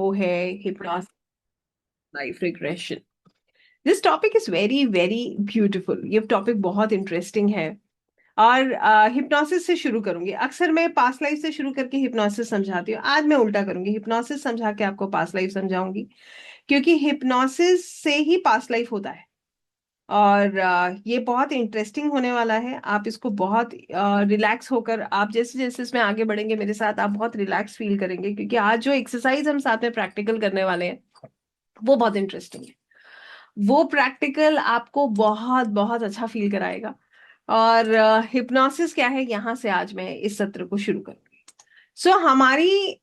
वो है hypnosis life regression. This topic is very very beautiful. ये टॉपिक बहुत इंटरेस्टिंग है। और हिप्नोसिस से शुरू करूंगी। अक्सर मैं पास्ट लाइफ से शुरू करके हिप्नोसिस समझाती हूँ। आज मैं उल्टा करूंगी, हिप्नोसिस समझा के आपको पास्ट लाइफ समझाऊंगी, क्योंकि हिप्नोसिस से ही पास्ट लाइफ होता है। और ये बहुत इंटरेस्टिंग होने वाला है। आप इसको बहुत रिलैक्स होकर, आप जैसे जैसे इसमें आगे बढ़ेंगे मेरे साथ, आप बहुत रिलैक्स फील करेंगे, क्योंकि आज जो एक्सरसाइज हम साथ में प्रैक्टिकल करने वाले हैं वो बहुत इंटरेस्टिंग है। वो प्रैक्टिकल आपको बहुत बहुत अच्छा फील कराएगा। और हिप्नोसिस क्या है, यहाँ से आज मैं इस सत्र को शुरू करूंगी। हमारी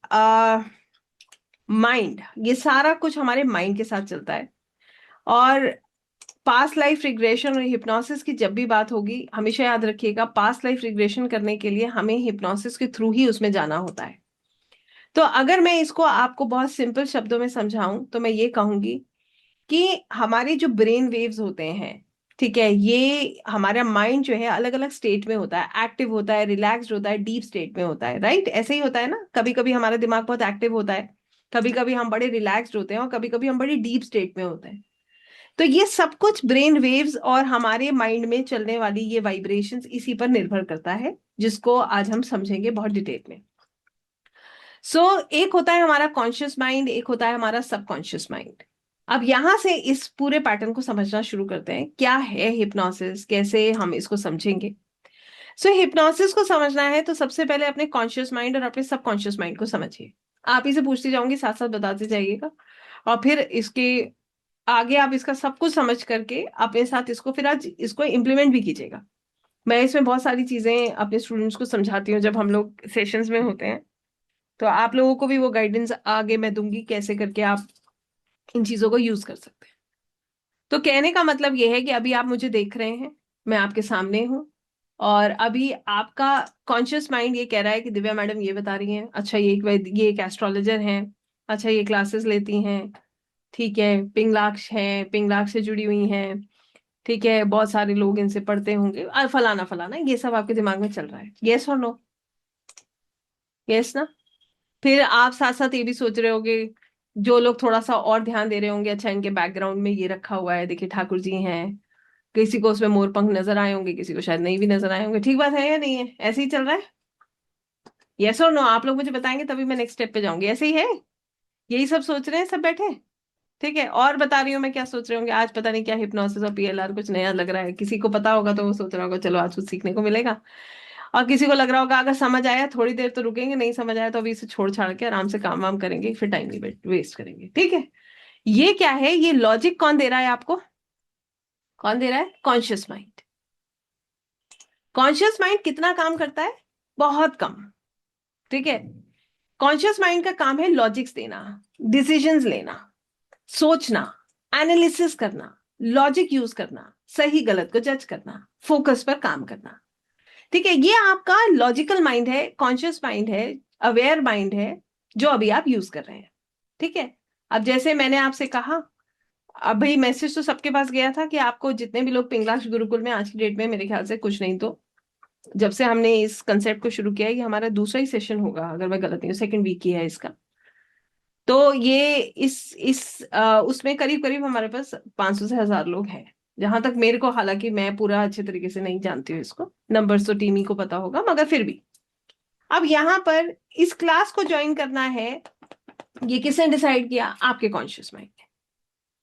माइंड, ये सारा कुछ हमारे माइंड के साथ चलता है। और पास्ट लाइफ रिग्रेशन और हिप्नोसिस की जब भी बात होगी, हमेशा याद रखिएगा, पास्ट लाइफ रिग्रेशन करने के लिए हमें हिप्नोसिस के थ्रू ही उसमें जाना होता है। तो अगर मैं इसको आपको बहुत सिंपल शब्दों में समझाऊं तो मैं ये कहूंगी कि हमारे जो ब्रेन वेव्स होते हैं, ठीक है, ये हमारा माइंड जो है अलग अलग स्टेट में होता है। एक्टिव होता है, रिलैक्स्ड होता है, डीप स्टेट में होता है। राइट, ऐसे ही होता है ना। कभी कभी हमारा दिमाग बहुत एक्टिव होता है, कभी कभी हम बड़े रिलैक्स्ड होते हैं, और कभी कभी हम बड़ी डीप स्टेट में होते हैं। तो ये सब कुछ ब्रेन वेव्स और हमारे माइंड में चलने वाली ये वाइब्रेशंस इसी पर निर्भर करता है, जिसको आज हम समझेंगे बहुत डिटेल में। एक होता है हमारा कॉन्शियस माइंड, एक होता है हमारा सबकॉन्शियस माइंड। अब यहां से इस पूरे पैटर्न को समझना शुरू करते हैं। क्या है हिप्नोसिस, कैसे हम इसको समझेंगे। हिप्नोसिस को समझना है तो सबसे पहले अपने कॉन्शियस माइंड और अपने सबकॉन्शियस माइंड को समझिए। आप इसे पूछती जाऊंगी, साथ साथ बताते जाइएगा, और फिर इसके आगे आप इसका सब कुछ समझ करके अपने साथ इसको फिर आज इसको इम्प्लीमेंट भी कीजिएगा। मैं इसमें बहुत सारी चीजें अपने स्टूडेंट्स को समझाती हूँ जब हम लोग सेशंस में होते हैं। तो आप लोगों को भी वो गाइडेंस आगे मैं दूंगी, कैसे करके आप इन चीजों को यूज कर सकते हैं। तो कहने का मतलब ये है कि अभी आप मुझे देख रहे हैं, मैं आपके सामने हूँ, और अभी आपका कॉन्शियस माइंड ये कह रहा है कि दिव्या मैडम ये बता रही हैं, अच्छा ये एक एस्ट्रोलॉजर हैं, अच्छा ये क्लासेस लेती हैं, ठीक है, पिंगलाक्ष है, पिंगलाक्ष से जुड़ी हुई हैं, ठीक है, बहुत सारे लोग इनसे पढ़ते होंगे, फलाना फलाना, ये सब आपके दिमाग में चल रहा है। यस और नो? यस ना? फिर आप साथ साथ ये भी सोच रहे होगे, जो लोग थोड़ा सा और ध्यान दे रहे होंगे, अच्छा इनके बैकग्राउंड में ये रखा हुआ है, देखिए ठाकुर जी हैं, किसी को उसमें मोर पंख नजर आए होंगे, किसी को शायद नहीं भी नजर आए होंगे। ठीक बात है या नहीं है? ऐसे ही चल रहा है? यस और नो? आप लोग मुझे बताएंगे तभी मैं नेक्स्ट स्टेप पे जाऊंगी। ऐसे ही है? यही सब सोच रहे हैं सब बैठे? ठीक है, और बता रही हूँ मैं क्या सोच रहे होंगे। आज पता नहीं क्या हिप्नोसिस और पीएलआर कुछ नया लग रहा है, किसी को पता होगा तो वो सोच रहा होगा चलो आज कुछ सीखने को मिलेगा, और किसी को लग रहा होगा अगर समझ आया थोड़ी देर तो रुकेंगे, नहीं समझ आया तो अभी इसे छोड़ छाड़ के आराम से काम वाम करेंगे, फिर टाइम नहीं वेस्ट करेंगे। ठीक है? ये क्या है, ये लॉजिक कौन दे रहा है आपको? कौन दे रहा है? Conscious mind. कॉन्शियस माइंड कितना काम करता है? बहुत कम। ठीक है, कॉन्शियस माइंड का काम है लॉजिक्स देना, डिसीजंस लेना, सोचना, एनालिसिस करना, लॉजिक यूज करना, सही गलत को जज करना, फोकस पर काम करना। ठीक है, ये आपका लॉजिकल माइंड है, कॉन्शियस माइंड है, अवेयर माइंड है, जो अभी आप यूज कर रहे हैं। ठीक है, अब जैसे मैंने आपसे कहा, अभी मैसेज तो सबके पास गया था कि आपको जितने भी लोग पिंगलाक्ष गुरुकुल में आज की डेट में, मेरे ख्याल से कुछ नहीं तो जब से हमने इस कंसेप्ट को शुरू किया है, ये हमारा दूसरा ही सेशन होगा अगर मैं गलत नहीं हूँ, सेकंड वीक ही है इसका। तो ये उसमें करीब करीब हमारे पास 500 से 1000 लोग हैं, जहां तक मेरे को, हालांकि मैं पूरा अच्छे तरीके से नहीं जानती हूँ इसको, नंबर्स तो टीम ही को पता होगा, मगर फिर भी अब यहाँ पर इस क्लास को ज्वाइन करना है, ये किसने डिसाइड किया? आपके कॉन्शियस माइंड ने।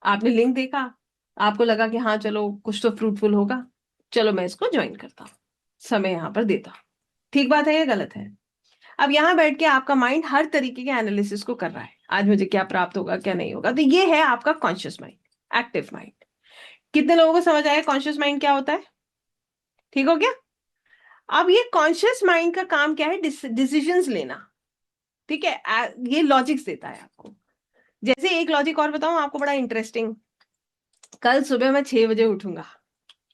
आपने लिंक देखा, आपको लगा कि हाँ चलो कुछ तो फ्रूटफुल होगा, चलो मैं इसको ज्वाइन करता हूँ, समय यहाँ पर देता हूँ। ठीक बात है या गलत है? अब यहाँ बैठ के आपका माइंड हर तरीके के एनालिसिस को कर रहा है, आज मुझे क्या प्राप्त होगा क्या नहीं होगा। तो ये है आपका कॉन्शियस माइंड, एक्टिव माइंड। कितने लोगों को समझ आया कॉन्शियस माइंड क्या होता है? ठीक हो गया? अब ये कॉन्शियस माइंड का काम क्या है? डिसीजंस लेना। ठीक है, ये लॉजिक्स देता है आपको। जैसे एक लॉजिक और बताऊं आपको, बड़ा इंटरेस्टिंग। कल सुबह मैं 6 बजे उठूंगा,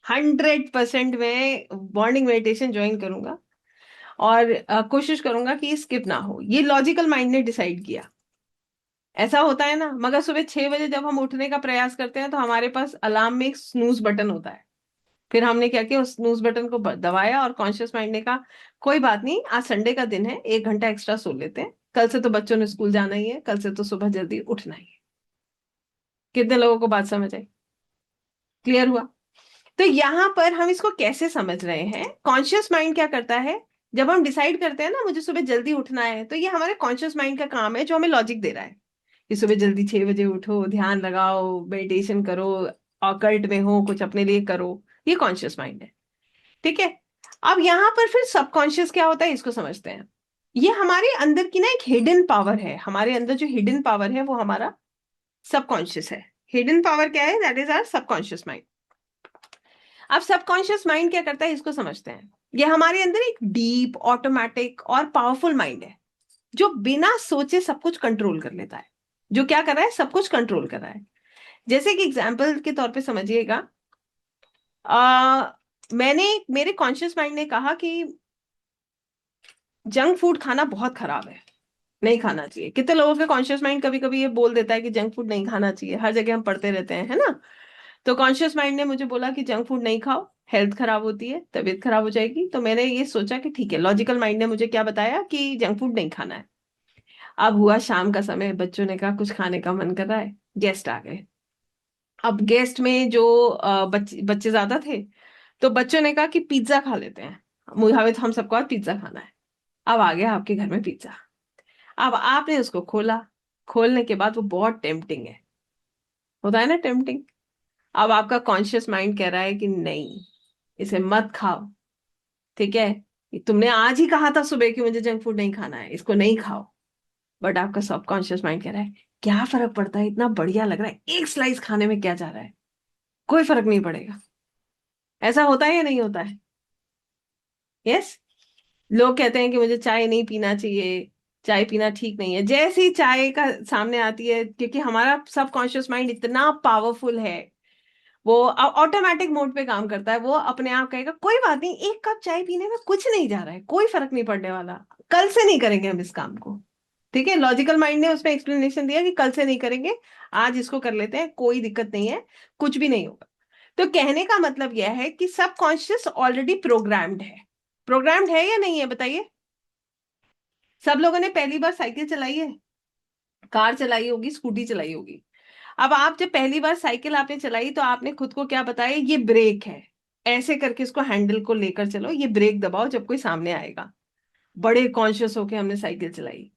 100% मैं मॉर्निंग मेडिटेशन ज्वाइन करूंगा, और कोशिश करूंगा कि स्किप ना हो। ये लॉजिकल माइंड ने डिसाइड किया। ऐसा होता है ना, मगर सुबह 6 बजे जब हम उठने का प्रयास करते हैं तो हमारे पास अलार्म में एक स्नूज बटन होता है। फिर हमने क्या किया, उस स्नूज बटन को दबाया, और कॉन्शियस माइंड ने कहा कोई बात नहीं, आज संडे का दिन है, 1 घंटा एक्स्ट्रा सो लेते हैं, कल से तो बच्चों ने स्कूल जाना ही है, कल से तो सुबह जल्दी उठना ही है। कितने लोगों को बात समझ आई? क्लियर हुआ? तो यहाँ पर हम इसको कैसे समझ रहे हैं? कॉन्शियस माइंड क्या करता है? जब हम डिसाइड करते हैं ना मुझे सुबह जल्दी उठना है, तो ये हमारे कॉन्शियस माइंड का काम है जो हमें लॉजिक दे रहा है कि सुबह जल्दी 6 बजे उठो, ध्यान लगाओ, मेडिटेशन करो, ऑकल्ट में हो, कुछ अपने लिए करो। ये कॉन्शियस माइंड है। ठीक है। अब यहाँ पर फिर सबकॉन्शियस क्या होता है, इसको समझते हैं। ये हमारे अंदर की ना एक हिडन पावर है। हमारे अंदर जो हिडन पावर है वो हमारा सबकॉन्शियस है। हिडन पावर क्या है? That is our subconscious mind. अब सबकॉन्शियस माइंड क्या करता है, इसको समझते हैं। ये हमारे अंदर एक डीप, ऑटोमेटिक और पावरफुल माइंड है जो बिना सोचे सब कुछ कंट्रोल कर लेता है। जो क्या कर रहा है? सब कुछ कंट्रोल कर रहा है। जैसे कि एग्जाम्पल के तौर पे समझिएगा, मैंने मेरे कॉन्शियस माइंड ने कहा कि जंक फूड खाना बहुत खराब है, नहीं खाना चाहिए। कितने लोगों के कॉन्शियस माइंड कभी कभी ये बोल देता है कि जंक फूड नहीं खाना चाहिए। हर जगह हम पढ़ते रहते हैं, है ना? तो कॉन्शियस माइंड ने मुझे बोला कि जंक फूड नहीं खाओ, हेल्थ खराब होती है, तबीयत खराब हो जाएगी। तो मैंने ये सोचा कि ठीक है, लॉजिकल माइंड ने मुझे क्या बताया कि जंक फूड नहीं खाना है। अब हुआ शाम का समय, बच्चों ने कहा कुछ खाने का मन कर रहा है, गेस्ट आ गए। अब गेस्ट में जो बच्चे बच्चे ज्यादा थे, तो बच्चों ने कहा कि पिज्जा खा लेते हैं, मुझे हम सबको आज पिज्जा खाना है। अब आ गया आपके घर में पिज्जा। अब आपने उसको खोला, खोलने के बाद वो बहुत टेम्पटिंग है, होता है ना टेम्पटिंग। अब आपका कॉन्शियस माइंड कह रहा है कि नहीं, इसे मत खाओ। ठीक है, तुमने आज ही कहा था सुबह कि मुझे जंक फूड नहीं खाना है, इसको नहीं खाओ। बट आपका सबकॉन्शियस माइंड कह रहा है क्या फर्क पड़ता है, इतना बढ़िया लग रहा है, एक स्लाइस खाने में क्या जा रहा है, कोई फर्क नहीं पड़ेगा। ऐसा होता है या नहीं होता है? यस। लोग कहते हैं कि मुझे चाय नहीं पीना चाहिए, चाय पीना ठीक नहीं है। जैसे ही चाय का सामने आती है, क्योंकि हमारा सबकॉन्शियस माइंड इतना पावरफुल है, वो ऑटोमेटिक मोड पे काम करता है। वो अपने आप कहेगा कोई बात नहीं, एक कप चाय पीने में कुछ नहीं जा रहा है, कोई फर्क नहीं पड़ने वाला, कल से नहीं करेंगे हम इस काम को। ठीक है, लॉजिकल माइंड ने उसमें एक्सप्लेनेशन दिया कि कल से नहीं करेंगे, आज इसको कर लेते हैं, कोई दिक्कत नहीं है, कुछ भी नहीं होगा। तो कहने का मतलब यह है कि सबकॉन्शियस ऑलरेडी प्रोग्राम्ड है। प्रोग्राम्ड है या नहीं है, बताइए? सब लोगों ने पहली बार साइकिल चलाई है, कार चलाई होगी, स्कूटी चलाई होगी। अब आप जब पहली बार साइकिल आपने चलाई, तो आपने खुद को क्या बताया? ये ब्रेक है, ऐसे करके इसको हैंडल को लेकर चलो, ये ब्रेक दबाओ जब कोई सामने आएगा। बड़े कॉन्शियस होके हमने साइकिल चलाई।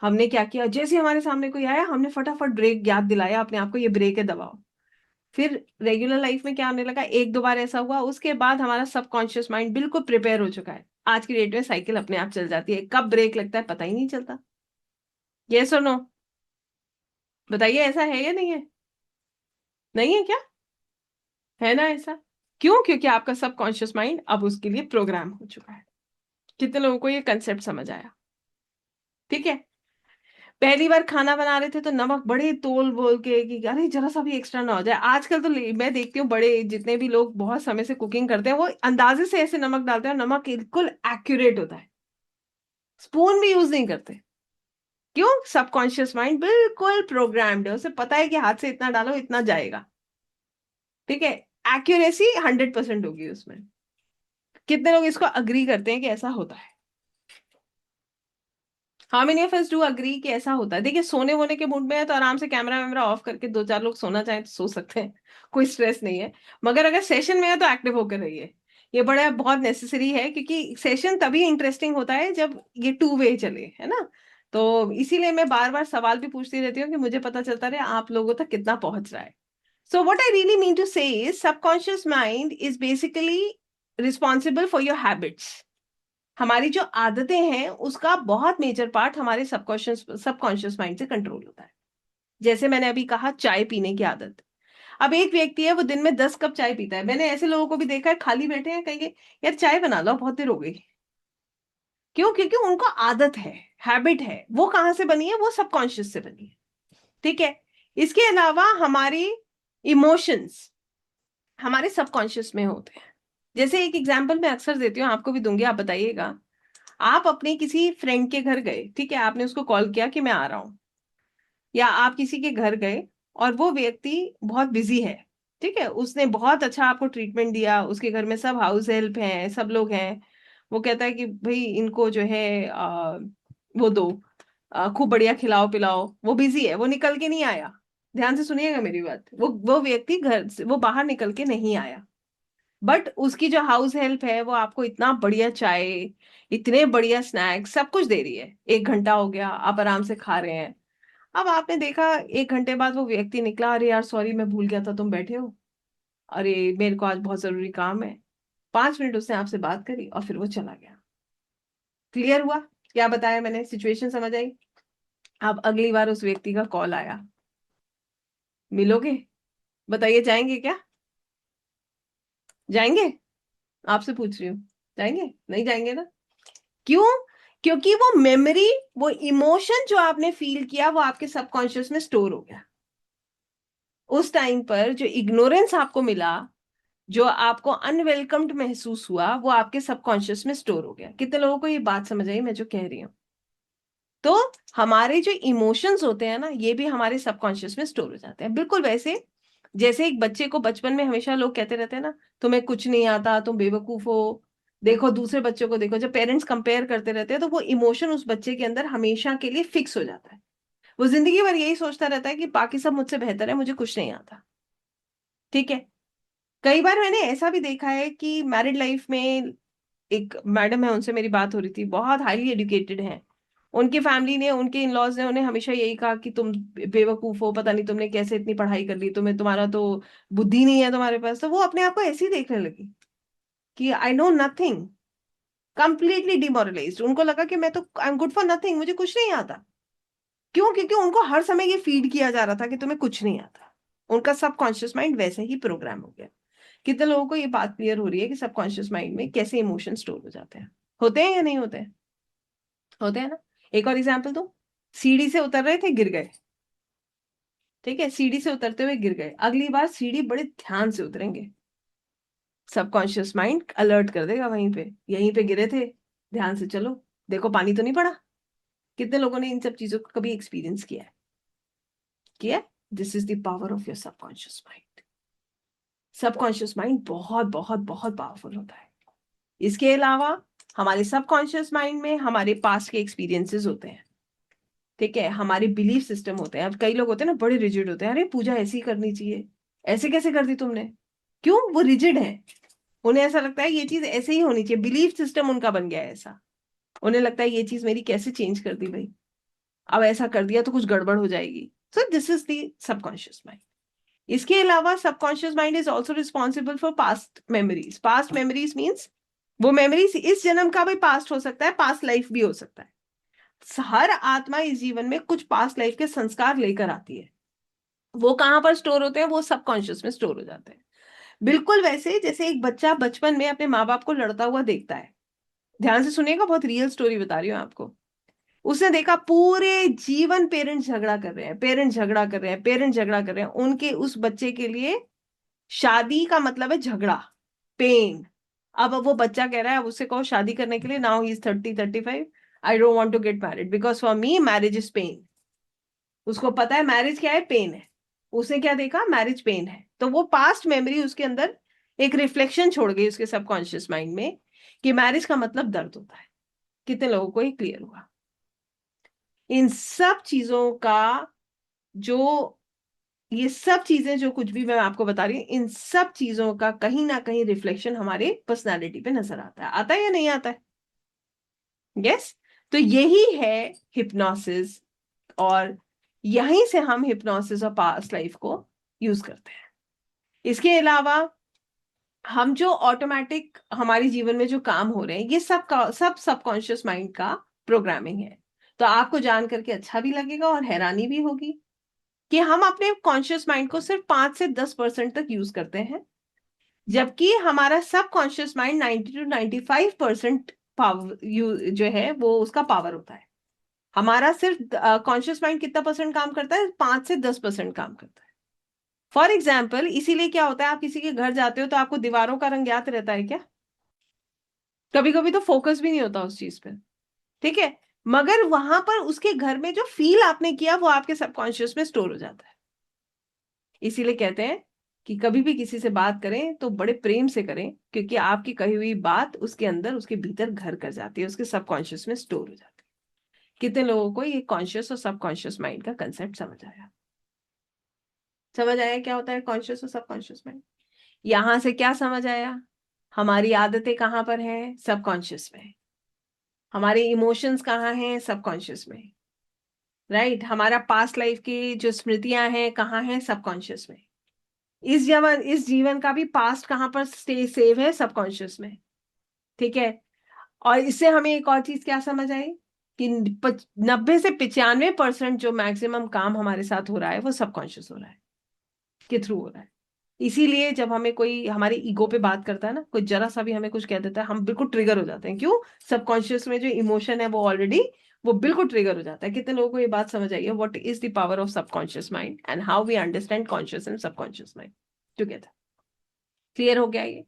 हमने क्या किया, जैसे ही हमारे सामने कोई आया, हमने फटाफट ब्रेक याद दिलाया अपने आप को, ये ब्रेक है, दबाओ। फिर रेगुलर लाइफ में क्या होने लगा, एक दो बार ऐसा हुआ, उसके बाद हमारा सबकॉन्शियस माइंड बिल्कुल प्रिपेयर हो चुका है। आज की डेट में साइकिल अपने आप चल जाती है, कब ब्रेक लगता है पता ही नहीं चलता। ये सुनो, बताइए ऐसा है या नहीं है? नहीं है क्या? है ना ऐसा? क्यों? क्योंकि आपका सबकॉन्शियस माइंड अब उसके लिए प्रोग्राम हो चुका है। कितने लोगों को ये कंसेप्ट समझ आया? ठीक है। पहली बार खाना बना रहे थे तो नमक बड़े तोल बोल के कि अरे जरा सा भी एक्स्ट्रा ना हो जाए। आजकल तो मैं देखती हूँ बड़े जितने भी लोग बहुत समय से कुकिंग करते हैं, वो अंदाजे से ऐसे नमक डालते हैं, नमक बिल्कुल एक्यूरेट होता है, स्पून भी यूज नहीं करते। क्यों? सबकॉन्शियस माइंड बिल्कुल प्रोग्राम्ड है, उसे पता है कि हाथ से इतना डालो इतना जाएगा। ठीक है, एक्यूरेसी 100% होगी उसमें। कितने लोग इसको अग्री करते हैं कि ऐसा होता है? How many of us do agree कि ऐसा होता है? देखिए, सोने वोने के मूड में है तो आराम से कैमरा वैमरा ऑफ करके दो चार लोग सोना चाहें तो सो सकते हैं, कोई स्ट्रेस नहीं है। मगर अगर सेशन में है तो एक्टिव होकर रहिए, ये बड़ा बहुत नेसेसरी है, क्योंकि सेशन तभी इंटरेस्टिंग होता है जब ये टू वे चले, है ना? तो इसीलिए मैं बार बार सवाल भी पूछती रहती हूँ कि मुझे पता चलता रहे आप लोगों तक कितना पहुंच रहा है। So what I really mean to say is subconscious mind is basically responsible for your habits. हमारी जो आदतें हैं उसका बहुत मेजर पार्ट हमारे सबकॉन्शियस माइंड से कंट्रोल होता है। जैसे मैंने अभी कहा, चाय पीने की आदत। अब एक व्यक्ति है वो दिन में 10 कप चाय पीता है। मैंने ऐसे लोगों को भी देखा है, खाली बैठे हैं, कहेंगे यार चाय बना लो, बहुत देर हो गई। क्यों? क्योंकि उनको आदत है, हैबिट है। वो कहाँ से बनी है? वो सबकॉन्शियस से बनी है। ठीक है। इसके अलावा हमारी इमोशंस हमारे सबकॉन्शियस में होते हैं। जैसे एक एग्जाम्पल मैं अक्सर देती हूँ, आपको भी दूंगी, आप बताइएगा। आप अपने किसी फ्रेंड के घर गए, ठीक है, आपने उसको कॉल किया कि मैं आ रहा हूं, या आप किसी के घर गए और वो व्यक्ति बहुत बिजी है। ठीक है, उसने बहुत अच्छा आपको ट्रीटमेंट दिया, उसके घर में सब हाउस हेल्प हैं, सब लोग हैं। वो कहता है कि भाई इनको जो है वो दो, खूब बढ़िया खिलाओ पिलाओ, वो बिजी है, वो निकल के नहीं आया। ध्यान से सुनिएगा मेरी बात, वो व्यक्ति घर से वो बाहर निकल के नहीं आया, बट उसकी जो हाउस हेल्प है वो आपको इतना बढ़िया चाय, इतने बढ़िया स्नैक्स सब कुछ दे रही है। 1 घंटा हो गया, आप आराम से खा रहे हैं। अब आपने देखा 1 घंटे बाद वो व्यक्ति निकला, अरे यार सॉरी मैं भूल गया था तुम बैठे हो, अरे मेरे को आज बहुत जरूरी काम है। 5 मिनट उसने आपसे बात करी और फिर वो चला गया। क्लियर हुआ? क्या बताया मैंने, सिचुएशन समझ आई? अब अगली बार उस व्यक्ति का कॉल आया, मिलोगे? बताइए, जाएंगे क्या? जाएंगे? आपसे पूछ रही हूँ, जाएंगे? नहीं जाएंगे ना? क्यों? क्योंकि वो मेमोरी, वो इमोशन जो आपने फील किया वो आपके सबकॉन्शियस में स्टोर हो गया। उस टाइम पर जो इग्नोरेंस आपको मिला, जो आपको अनवेलकम्ड महसूस हुआ, वो आपके सबकॉन्शियस में स्टोर हो गया। कितने लोगों को ये बात समझ आई मैं जो कह रही हूँ? तो हमारे जो इमोशंस होते हैं ना, ये भी हमारे सबकॉन्शियस में स्टोर हो जाते हैं। बिल्कुल वैसे जैसे एक बच्चे को बचपन में हमेशा लोग कहते रहते हैं ना, तुम्हें कुछ नहीं आता, तुम बेवकूफ हो, देखो दूसरे बच्चों को देखो। जब पेरेंट्स कंपेयर करते रहते हैं तो वो इमोशन उस बच्चे के अंदर हमेशा के लिए फिक्स हो जाता है। वो जिंदगी भर यही सोचता रहता है कि बाकी सब मुझसे बेहतर है, मुझे कुछ नहीं आता। ठीक है। कई बार मैंने ऐसा भी देखा है कि मैरिड लाइफ में एक मैडम है, उनसे मेरी बात हो रही थी, बहुत हाईली एजुकेटेड हैं। उनकी फैमिली ने, उनके इन लॉज ने उन्हें हमेशा यही कहा कि तुम बेवकूफ हो, पता नहीं तुमने कैसे इतनी पढ़ाई कर ली, तुम्हें, तुम्हारा तो बुद्धि नहीं है तुम्हारे पास। तो वो अपने आप को ऐसे ही देखने लगी कि आई नो नथिंग, कंप्लीटली डिमोरलाइज्ड। उनको लगा कि मैं तो I am good for nothing, मुझे कुछ नहीं आता। क्यों? क्योंकि उनको हर समय ये फीड किया जा रहा था कि तुम्हें कुछ नहीं आता। उनका सबकॉन्शियस माइंड वैसे ही प्रोग्राम हो गया। कितने लोगों को ये बात क्लियर हो रही है कि सबकॉन्शियस माइंड में कैसे इमोशन स्टोर हो जाते हैं? होते हैं या नहीं होते हैं? होते हैं ना। एक और एग्जांपल दो। सीढ़ी से उतर रहे थे, गिर गए। ठीक है, सीढ़ी से उतरते हुए गिर गए, अगली बार सीढ़ी बड़े ध्यान से उतरेंगे। सबकॉन्शियस माइंड अलर्ट कर देगा, वहीं पे, यहीं पे गिरे थे, ध्यान से चलो, देखो पानी तो नहीं पड़ा। कितने लोगों ने इन सब चीजों को कभी एक्सपीरियंस किया है? किया? This is the power of your subconscious mind. Subconscious mind बहुत बहुत बहुत पावरफुल होता है। इसके अलावा हमारे सबकॉन्शियस माइंड में हमारे पास्ट के एक्सपीरियंसेस होते हैं। ठीक है, हमारे बिलीफ सिस्टम होते हैं। अब कई लोग होते हैं ना, बड़े रिजिड होते हैं, अरे पूजा ऐसी ही करनी चाहिए, ऐसे कैसे कर दी तुमने? क्यों? वो रिजिड है, उन्हें ऐसा लगता है ये चीज ऐसे ही होनी चाहिए, बिलीफ सिस्टम उनका बन गया है ऐसा। उन्हें लगता है ये चीज मेरी कैसे चेंज कर दी भाई, अब ऐसा कर दिया तो कुछ गड़बड़ हो जाएगी। So this is the subconscious mind. इसके अलावा subconscious mind is also responsible for past memories. Past memories means वो मेमोरीज इस जन्म का भी पास्ट हो सकता है, पास्ट लाइफ भी हो सकता है। हर आत्मा इस जीवन में कुछ पास्ट लाइफ के संस्कार लेकर आती है। वो कहाँ पर स्टोर होते हैं? वो सबकॉन्शियस में स्टोर हो जाते हैं। बिल्कुल वैसे जैसे एक बच्चा बचपन में अपने माँ बाप को लड़ता हुआ देखता है। ध्यान से सुनिएगा, बहुत रियल स्टोरी बता रही हूँ आपको। उसने देखा पूरे जीवन पेरेंट्स झगड़ा कर रहे हैं, पेरेंट्स झगड़ा कर रहे हैं, पेरेंट्स झगड़ा कर रहे हैं। उनके उस बच्चे के लिए शादी का मतलब है झगड़ा, पेन। अब वो बच्चा कह रहा है, अब उससे कहो शादी करने के लिए, now he is 30-35, I don't want to get married because for me marriage is pain. उसको पता है मैरिज क्या है, पेन है। उसने क्या देखा? मैरिज पेन है। तो वो पास्ट मेमोरी उसके अंदर एक रिफ्लेक्शन छोड़ गई उसके सबकॉन्शियस माइंड में कि मैरिज का मतलब दर्द होता है। कितने लोगों को ये क्लियर हुआ? इन सब चीजों का जो, ये सब चीजें जो कुछ भी मैं आपको बता रही हूँ, इन सब चीजों का कहीं ना कहीं रिफ्लेक्शन हमारे पर्सनालिटी पे नजर आता है। आता है या नहीं आता है? यस। तो यही है हिप्नोसिस, और यहीं से हम हिप्नोसिस और पास्ट लाइफ को यूज करते हैं। इसके अलावा हम जो ऑटोमेटिक हमारे जीवन में जो काम हो रहे हैं, ये सब का सब सबकॉन्शियस माइंड का प्रोग्रामिंग है। तो आपको जान करके अच्छा भी लगेगा और हैरानी भी होगी कि हम अपने कॉन्शियस माइंड को सिर्फ 5 से 10% तक यूज करते हैं, जबकि हमारा सब कॉन्शियस माइंड 90 to 95% पावर जो है वो उसका पावर होता है। हमारा सिर्फ कॉन्शियस माइंड कितना परसेंट काम करता है? 5 से 10% काम करता है। फॉर एग्जाम्पल, इसीलिए क्या होता है, आप किसी के घर जाते हो तो आपको दीवारों का रंग याद रहता है क्या? कभी कभी तो फोकस भी नहीं होता उस चीज पे। ठीक है, मगर वहां पर उसके घर में जो फील आपने किया वो आपके सबकॉन्शियस में स्टोर हो जाता है। इसीलिए कहते हैं कि कभी भी किसी से बात करें तो बड़े प्रेम से करें, क्योंकि आपकी कही हुई बात उसके अंदर, उसके भीतर घर कर जाती है, उसके सबकॉन्शियस में स्टोर हो जाती है। कितने लोगों को ये कॉन्शियस और सबकॉन्शियस माइंड का कंसेप्ट समझ आया? समझ आया क्या होता है कॉन्शियस और सबकॉन्शियस माइंड? यहां से क्या समझ आया? हमारी आदतें कहाँ पर है? सबकॉन्शियस में। हमारे इमोशंस कहाँ हैं? सबकॉन्शियस में। राइट? हमारा पास्ट लाइफ की जो स्मृतियां हैं कहाँ हैं? सबकॉन्शियस में। इस जीवन का भी पास्ट कहाँ पर स्टे सेव है? सबकॉन्शियस में। ठीक है। और इससे हमें एक और चीज क्या समझ आई कि 90 से 95% जो मैक्सिमम काम हमारे साथ हो रहा है वो सबकॉन्शियस हो रहा है, के थ्रू हो रहा है। इसीलिए जब हमें कोई हमारे ईगो पे बात करता है ना, कोई जरा सा भी हमें कुछ कह देता है, हम बिल्कुल ट्रिगर हो जाते हैं। क्यों? सबकॉन्शियस में जो इमोशन है वो ऑलरेडी वो बिल्कुल ट्रिगर हो जाता है। कितने लोगों को ये बात समझ आई है? What is the power of subconscious mind and how we understand conscious and subconscious mind together? Clear हो गया ये?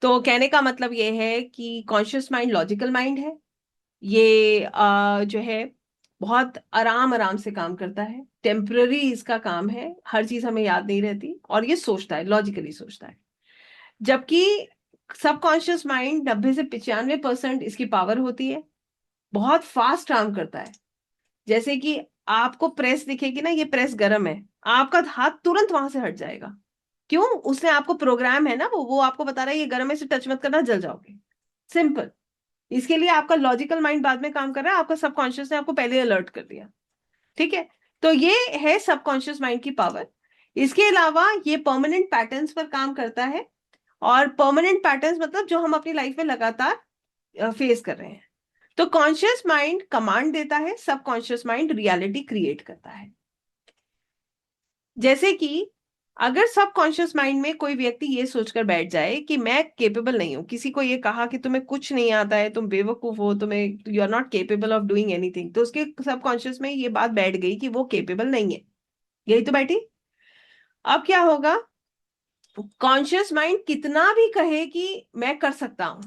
तो कहने का मतलब ये है कि कॉन्शियस माइंड लॉजिकल माइंड है। ये जो है बहुत आराम आराम से काम करता है, टेम्पररी इसका काम है, हर चीज हमें याद नहीं रहती, और ये सोचता है, लॉजिकली सोचता है। जबकि सबकॉन्शियस माइंड 90 से 95% इसकी पावर होती है, बहुत फास्ट काम करता है। जैसे कि आपको प्रेस दिखेगी ना, ये प्रेस गर्म है, आपका हाथ तुरंत वहां से हट जाएगा। क्यों? उसने आपको प्रोग्राम है ना, वो आपको बता रहा है ये गर्म है, से टच मत करना, जल जाओगे। सिंपल। इसके लिए आपका लॉजिकल माइंड बाद में काम कर रहा है, आपका सबकॉन्शियस ने आपको पहले अलर्ट कर दिया। ठीक है। तो ये है सबकॉन्शियस माइंड की पावर। इसके अलावा ये परमानेंट पैटर्न्स पर काम करता है, और परमानेंट पैटर्न्स मतलब जो हम अपनी लाइफ में लगातार फेस कर रहे हैं। तो कॉन्शियस माइंड कमांड देता है, सबकॉन्शियस माइंड रियलिटी क्रिएट करता है। जैसे कि अगर सबकॉन्शियस माइंड में कोई व्यक्ति ये सोचकर बैठ जाए कि मैं केपेबल नहीं हूं, किसी को ये कहा कि तुम्हें कुछ नहीं आता है, तुम बेवकूफ हो, तुम्हें you are not capable of doing anything, तो उसके सबकॉन्शियस में ये बात बैठ गई कि वो केपेबल नहीं है। यही तो बैठी। अब क्या होगा? कॉन्शियस माइंड कितना भी कहे कि मैं कर सकता हूं,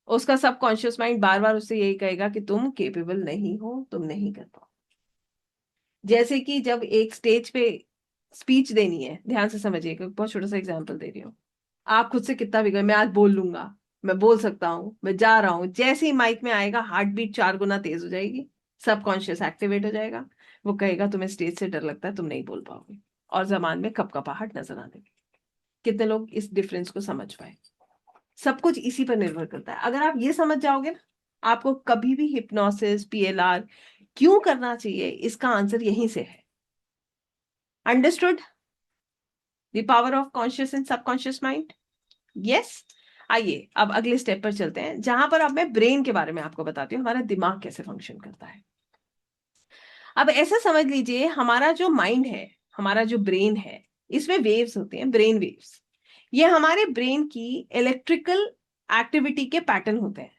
उसका सबकॉन्शियस माइंड बार बार उससे यही कहेगा कि तुम केपेबल नहीं हो, तुम नहीं कर पाओ। जैसे कि जब एक स्टेज पे स्पीच देनी है, ध्यान से समझिएगा, बहुत छोटा सा एग्जांपल दे रही हूँ। आप खुद से कितना भी कहें मैं आज बोल लूंगा, मैं बोल सकता हूँ, मैं जा रहा हूँ, जैसे ही माइक में आएगा हार्ट बीट 4 गुना तेज हो जाएगी, सबकॉन्शियस एक्टिवेट हो जाएगा। वो कहेगा तुम्हें स्टेज से डर लगता है, तुम नहीं बोल पाओगे, और जबान में कपकपाहट नजर आने लगी। कितने लोग इस डिफरेंस को समझ पाए? सब कुछ इसी पर निर्भर करता है। अगर आप ये समझ जाओगे ना, आपको कभी भी हिप्नोसिस, पीएलआर क्यों करना चाहिए, इसका आंसर यहीं से है। Understood the power of conscious and subconscious mind? Yes. आइए अब अगले स्टेप पर चलते हैं, जहां पर अब मैं ब्रेन के बारे में आपको बताती हूँ, हमारा दिमाग कैसे फंक्शन करता है। अब ऐसा समझ लीजिए, हमारा जो माइंड है, हमारा जो ब्रेन है, इसमें वेव्स होते हैं, ब्रेन वेव्स। ये हमारे ब्रेन की इलेक्ट्रिकल एक्टिविटी के पैटर्न होते हैं।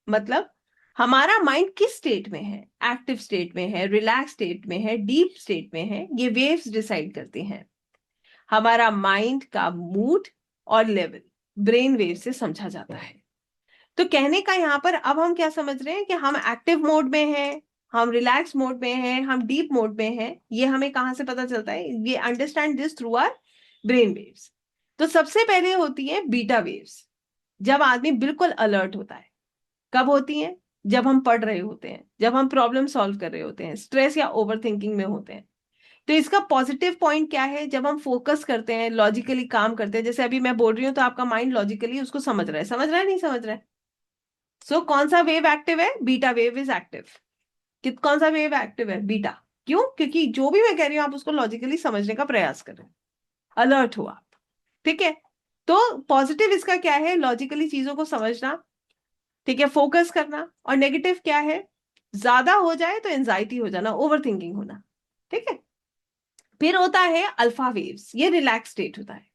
मतलब हमारा माइंड किस स्टेट में है, एक्टिव स्टेट में है, रिलैक्स स्टेट में है, डीप स्टेट में है, ये वेव्स डिसाइड करते हैं। हमारा माइंड का मूड और लेवल ब्रेन वेव से समझा जाता है। तो कहने का यहाँ पर अब हम क्या समझ रहे हैं कि हम एक्टिव मोड में हैं, हम रिलैक्स मोड में हैं, हम डीप मोड में हैं। ये हमें कहाँ से पता चलता है? ये understand this through our brain waves. तो सबसे पहले होती है बीटा वेव्स, जब आदमी बिल्कुल अलर्ट होता है। कब होती है? जब हम पढ़ रहे होते हैं, जब हम प्रॉब्लम सॉल्व कर रहे होते हैं, स्ट्रेस या ओवर थिंकिंग में होते हैं। तो इसका पॉजिटिव पॉइंट क्या है? जब हम फोकस करते हैं, लॉजिकली काम करते हैं, जैसे अभी मैं बोल रही हूँ तो आपका माइंड लॉजिकली उसको समझ रहा है, समझ रहा है, नहीं समझ रहा है? सो कौन सा वेव एक्टिव है? Beta wave is active. कौन सा वेव एक्टिव है? बीटा। क्यों? क्योंकि जो भी मैं कह रही हूँ आप उसको लॉजिकली समझने का प्रयास करें, अलर्ट हो आप। ठीक है। तो पॉजिटिव इसका क्या है? लॉजिकली चीजों को समझना, ठीक है, फोकस करना। और नेगेटिव क्या है? ज्यादा हो जाए तो एंजाइटी हो जाना, ओवर थिंकिंग होना। ठीक है। फिर होता है अल्फा वेव्स, ये रिलैक्स स्टेट होता है।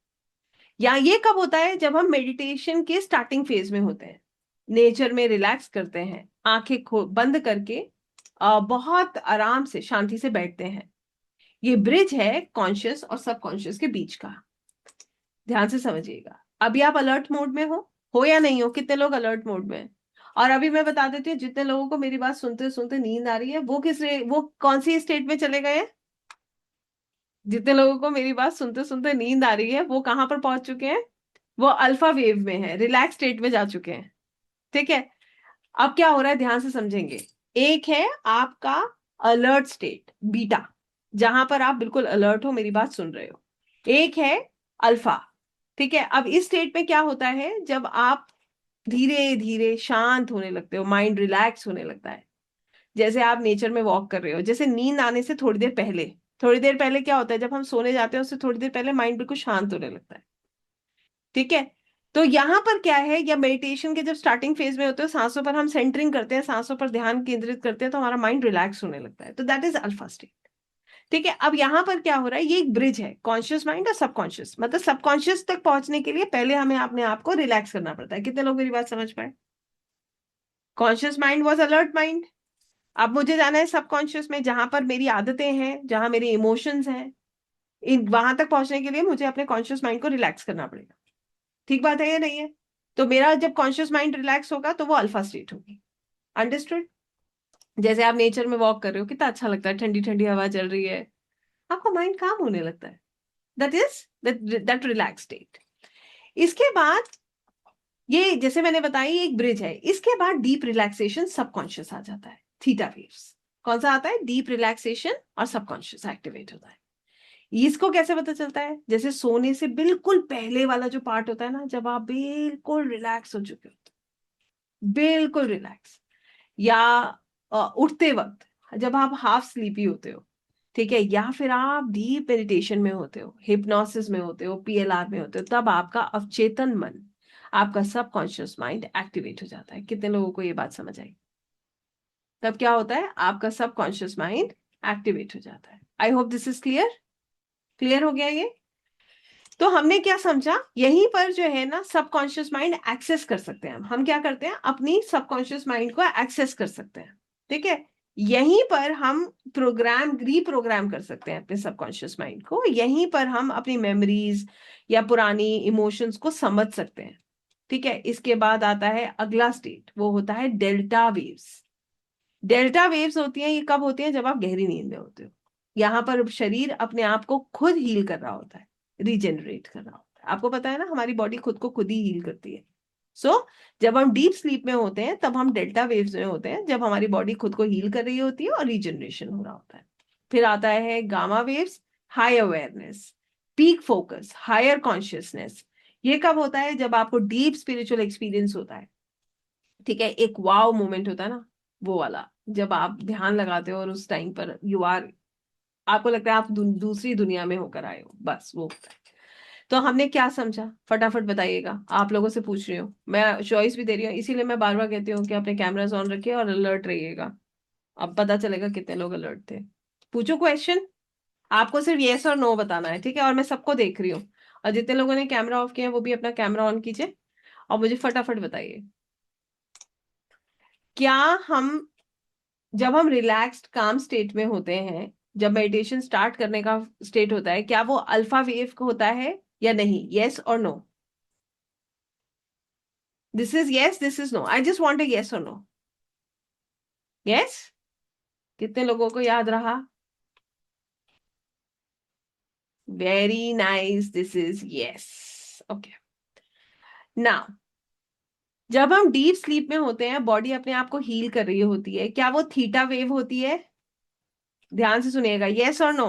या ये कब होता है? जब हम मेडिटेशन के स्टार्टिंग फेज में होते हैं, नेचर में रिलैक्स करते हैं, आंखें बंद करके बहुत आराम से शांति से बैठते हैं। ये ब्रिज है कॉन्शियस और सबकॉन्शियस के बीच का। ध्यान से समझिएगा। अभी आप अलर्ट मोड में हो या नहीं हो? कितने लोग अलर्ट मोड में हैं? और अभी मैं बता देती हूँ, जितने लोगों को मेरी बात सुनते सुनते नींद आ रही है, वो कौन सी स्टेट में चले गए हैं? जितने लोगों को मेरी बात सुनते सुनते नींद आ रही है, वो कहां पर पहुंच चुके हैं? वो अल्फा वेव में है, रिलैक्स स्टेट में जा चुके हैं। ठीक है। अब क्या हो रहा है, ध्यान से समझेंगे। एक है आपका अलर्ट स्टेट बीटा, जहां पर आप बिल्कुल अलर्ट हो, मेरी बात सुन रहे हो। एक है अल्फा। ठीक है, अब इस स्टेट में क्या होता है, जब आप धीरे धीरे शांत होने लगते हो, माइंड रिलैक्स होने लगता है। जैसे आप नेचर में वॉक कर रहे हो, जैसे नींद आने से थोड़ी देर पहले क्या होता है, जब हम सोने जाते हैं उससे थोड़ी देर पहले माइंड बिल्कुल शांत होने लगता है। ठीक है, तो यहां पर क्या है, या मेडिटेशन के जब स्टार्टिंग फेज में होते हो, सांसों पर हम सेंटरिंग करते हैं, सांसों पर ध्यान केंद्रित करते हैं, तो हमारा माइंड रिलैक्स होने लगता है, तो दैट इज अल्फा स्टेट। ठीक है, अब यहां पर क्या हो रहा है, ये एक ब्रिज है कॉन्शियस माइंड और सबकॉन्शियस, मतलब सबकॉन्शियस तक पहुंचने के लिए पहले हमें अपने आप को रिलैक्स करना पड़ता है। कितने लोग मेरी बात समझ पाए? Conscious mind was alert mind, अब मुझे जाना है सबकॉन्शियस में, जहां पर मेरी आदतें हैं, जहां मेरे इमोशंस हैं, इन वहां तक पहुंचने के लिए मुझे अपने कॉन्शियस माइंड को रिलैक्स करना पड़ेगा। ठीक बात है या नहीं है? तो मेरा जब कॉन्शियस माइंड रिलैक्स होगा तो वो अल्फा स्टेट होगी। अंडरस्टूड? जैसे आप नेचर में वॉक कर रहे हो, कितना अच्छा लगता है, ठंडी ठंडी हवा चल रही है, आपका माइंड काम होने लगता है, that is that relax state. इसके बाद ये जैसे मैंने बताया एक ब्रिज है, इसके बाद डीप रिलैक्सेशन सबकॉन्शियस आ जाता है, थीटा वेव्स। कौन सा आता है? डीप रिलैक्सेशन और सबकॉन्शियस एक्टिवेट होता है। इसको कैसे पता चलता है? जैसे सोने से बिल्कुल पहले वाला जो पार्ट होता है ना, जब आप बिल्कुल रिलैक्स हो चुके होते हो, बिल्कुल रिलैक्स, या उठते वक्त जब आप हाफ स्लीपी होते हो, ठीक है, या फिर आप डीप मेडिटेशन में होते हो, हिप्नोसिस में होते हो, पीएलआर में होते हो, तब आपका अवचेतन मन, आपका सबकॉन्शियस माइंड एक्टिवेट हो जाता है। कितने लोगों को ये बात समझ आई? तब क्या होता है, आपका सबकॉन्शियस माइंड एक्टिवेट हो जाता है। I hope this is clear. Clear हो गया ये? तो हमने क्या समझा, यहीं पर जो है ना सबकॉन्शियस माइंड एक्सेस कर सकते हैं हम क्या करते हैं, अपनी सबकॉन्शियस माइंड को एक्सेस कर सकते हैं। ठीक है, यहीं पर हम प्रोग्राम रीप्रोग्राम कर सकते हैं अपने सबकॉन्शियस माइंड को, यहीं पर हम अपनी मेमोरीज या पुरानी इमोशंस को समझ सकते हैं। ठीक है, इसके बाद आता है अगला स्टेट, वो होता है डेल्टा वेव्स। डेल्टा वेव्स होती हैं, ये कब होती हैं? जब आप गहरी नींद में होते हो। यहाँ पर शरीर अपने आप को खुद हील कर रहा होता है, रीजेनरेट कर रहा होता है। आपको पता है ना, हमारी बॉडी खुद को खुद ही हील करती है। सो जब हम डीप स्लीप में होते हैं तब हम डेल्टा वेव्स में होते हैं, जब हमारी बॉडी खुद को हील कर रही होती है और रीजनरेशन हो रहा होता है। फिर आता है gamma waves, high awareness, peak focus, higher consciousness. ये कब होता है? जब आपको डीप स्पिरिचुअल एक्सपीरियंस होता है। ठीक है, एक वाव मोमेंट होता है ना, वो वाला, जब आप ध्यान लगाते हो और उस टाइम पर यू आर, आपको लगता है आप दूसरी दुनिया में होकर आए हो, बस वो होता है। तो हमने क्या समझा, फटाफट बताइएगा, आप लोगों से पूछ रही हूँ, मैं चॉइस भी दे रही हूँ, इसीलिए मैं बार बार कहती हूँ कि अपने कैमरास ऑन रखिए और अलर्ट रहिएगा। अब पता चलेगा कितने लोग अलर्ट थे। पूछो क्वेश्चन, आपको सिर्फ येस और नो बताना है, ठीक है? और मैं सबको देख रही हूँ, और जितने लोगों ने कैमरा ऑफ किया है वो भी अपना कैमरा ऑन कीजिए और मुझे फटाफट बताइए, क्या हम, जब हम रिलैक्स्ड काम स्टेट में होते हैं, जब मेडिटेशन स्टार्ट करने का स्टेट होता है, क्या वो अल्फा वेव होता है या नहीं? यस और no? This is yes, this is no, I just want a yes और नो। यस? कितने लोगों को याद रहा? Very nice, this is yes. Okay, now जब हम डीप स्लीप में होते हैं, बॉडी अपने आप को हील कर रही होती है, क्या वो थीटा वेव होती है? ध्यान से सुनिएगा, यस और no?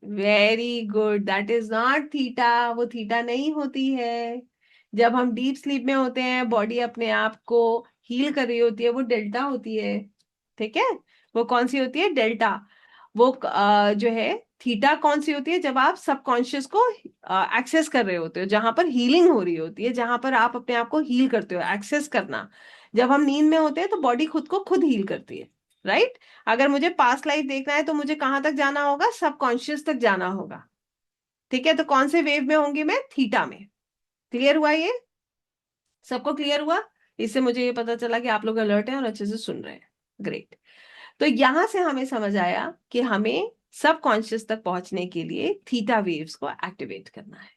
Very good, that is not theta, वो थीटा नहीं होती है। जब हम डीप स्लीप में होते हैं, बॉडी अपने आप को हील कर रही होती है, वो डेल्टा होती है। ठीक है, वो कौन सी होती है? डेल्टा। वो जो है थीटा कौन सी होती है? जब आप सबकॉन्शियस को एक्सेस कर रहे होते हो, जहां पर हीलिंग हो रही होती है, जहां पर आप अपने आप को हील करते हो, एक्सेस करना। जब हम नींद में होते हैं तो बॉडी खुद को खुद हील करती है, राइट? अगर मुझे पास्ट लाइफ देखना है तो मुझे कहां तक जाना होगा? सबकॉन्शियस तक जाना होगा। ठीक है, तो कौन से वेव में होंगी मैं? थीटा में। क्लियर हुआ ये? सबको क्लियर हुआ? इससे मुझे ये पता चला कि आप लोग अलर्ट हैं और अच्छे से सुन रहे हैं। ग्रेट। तो यहां से हमें समझ आया कि हमें सबकॉन्शियस तक पहुंचने के लिए थीटा वेव्स को एक्टिवेट करना है।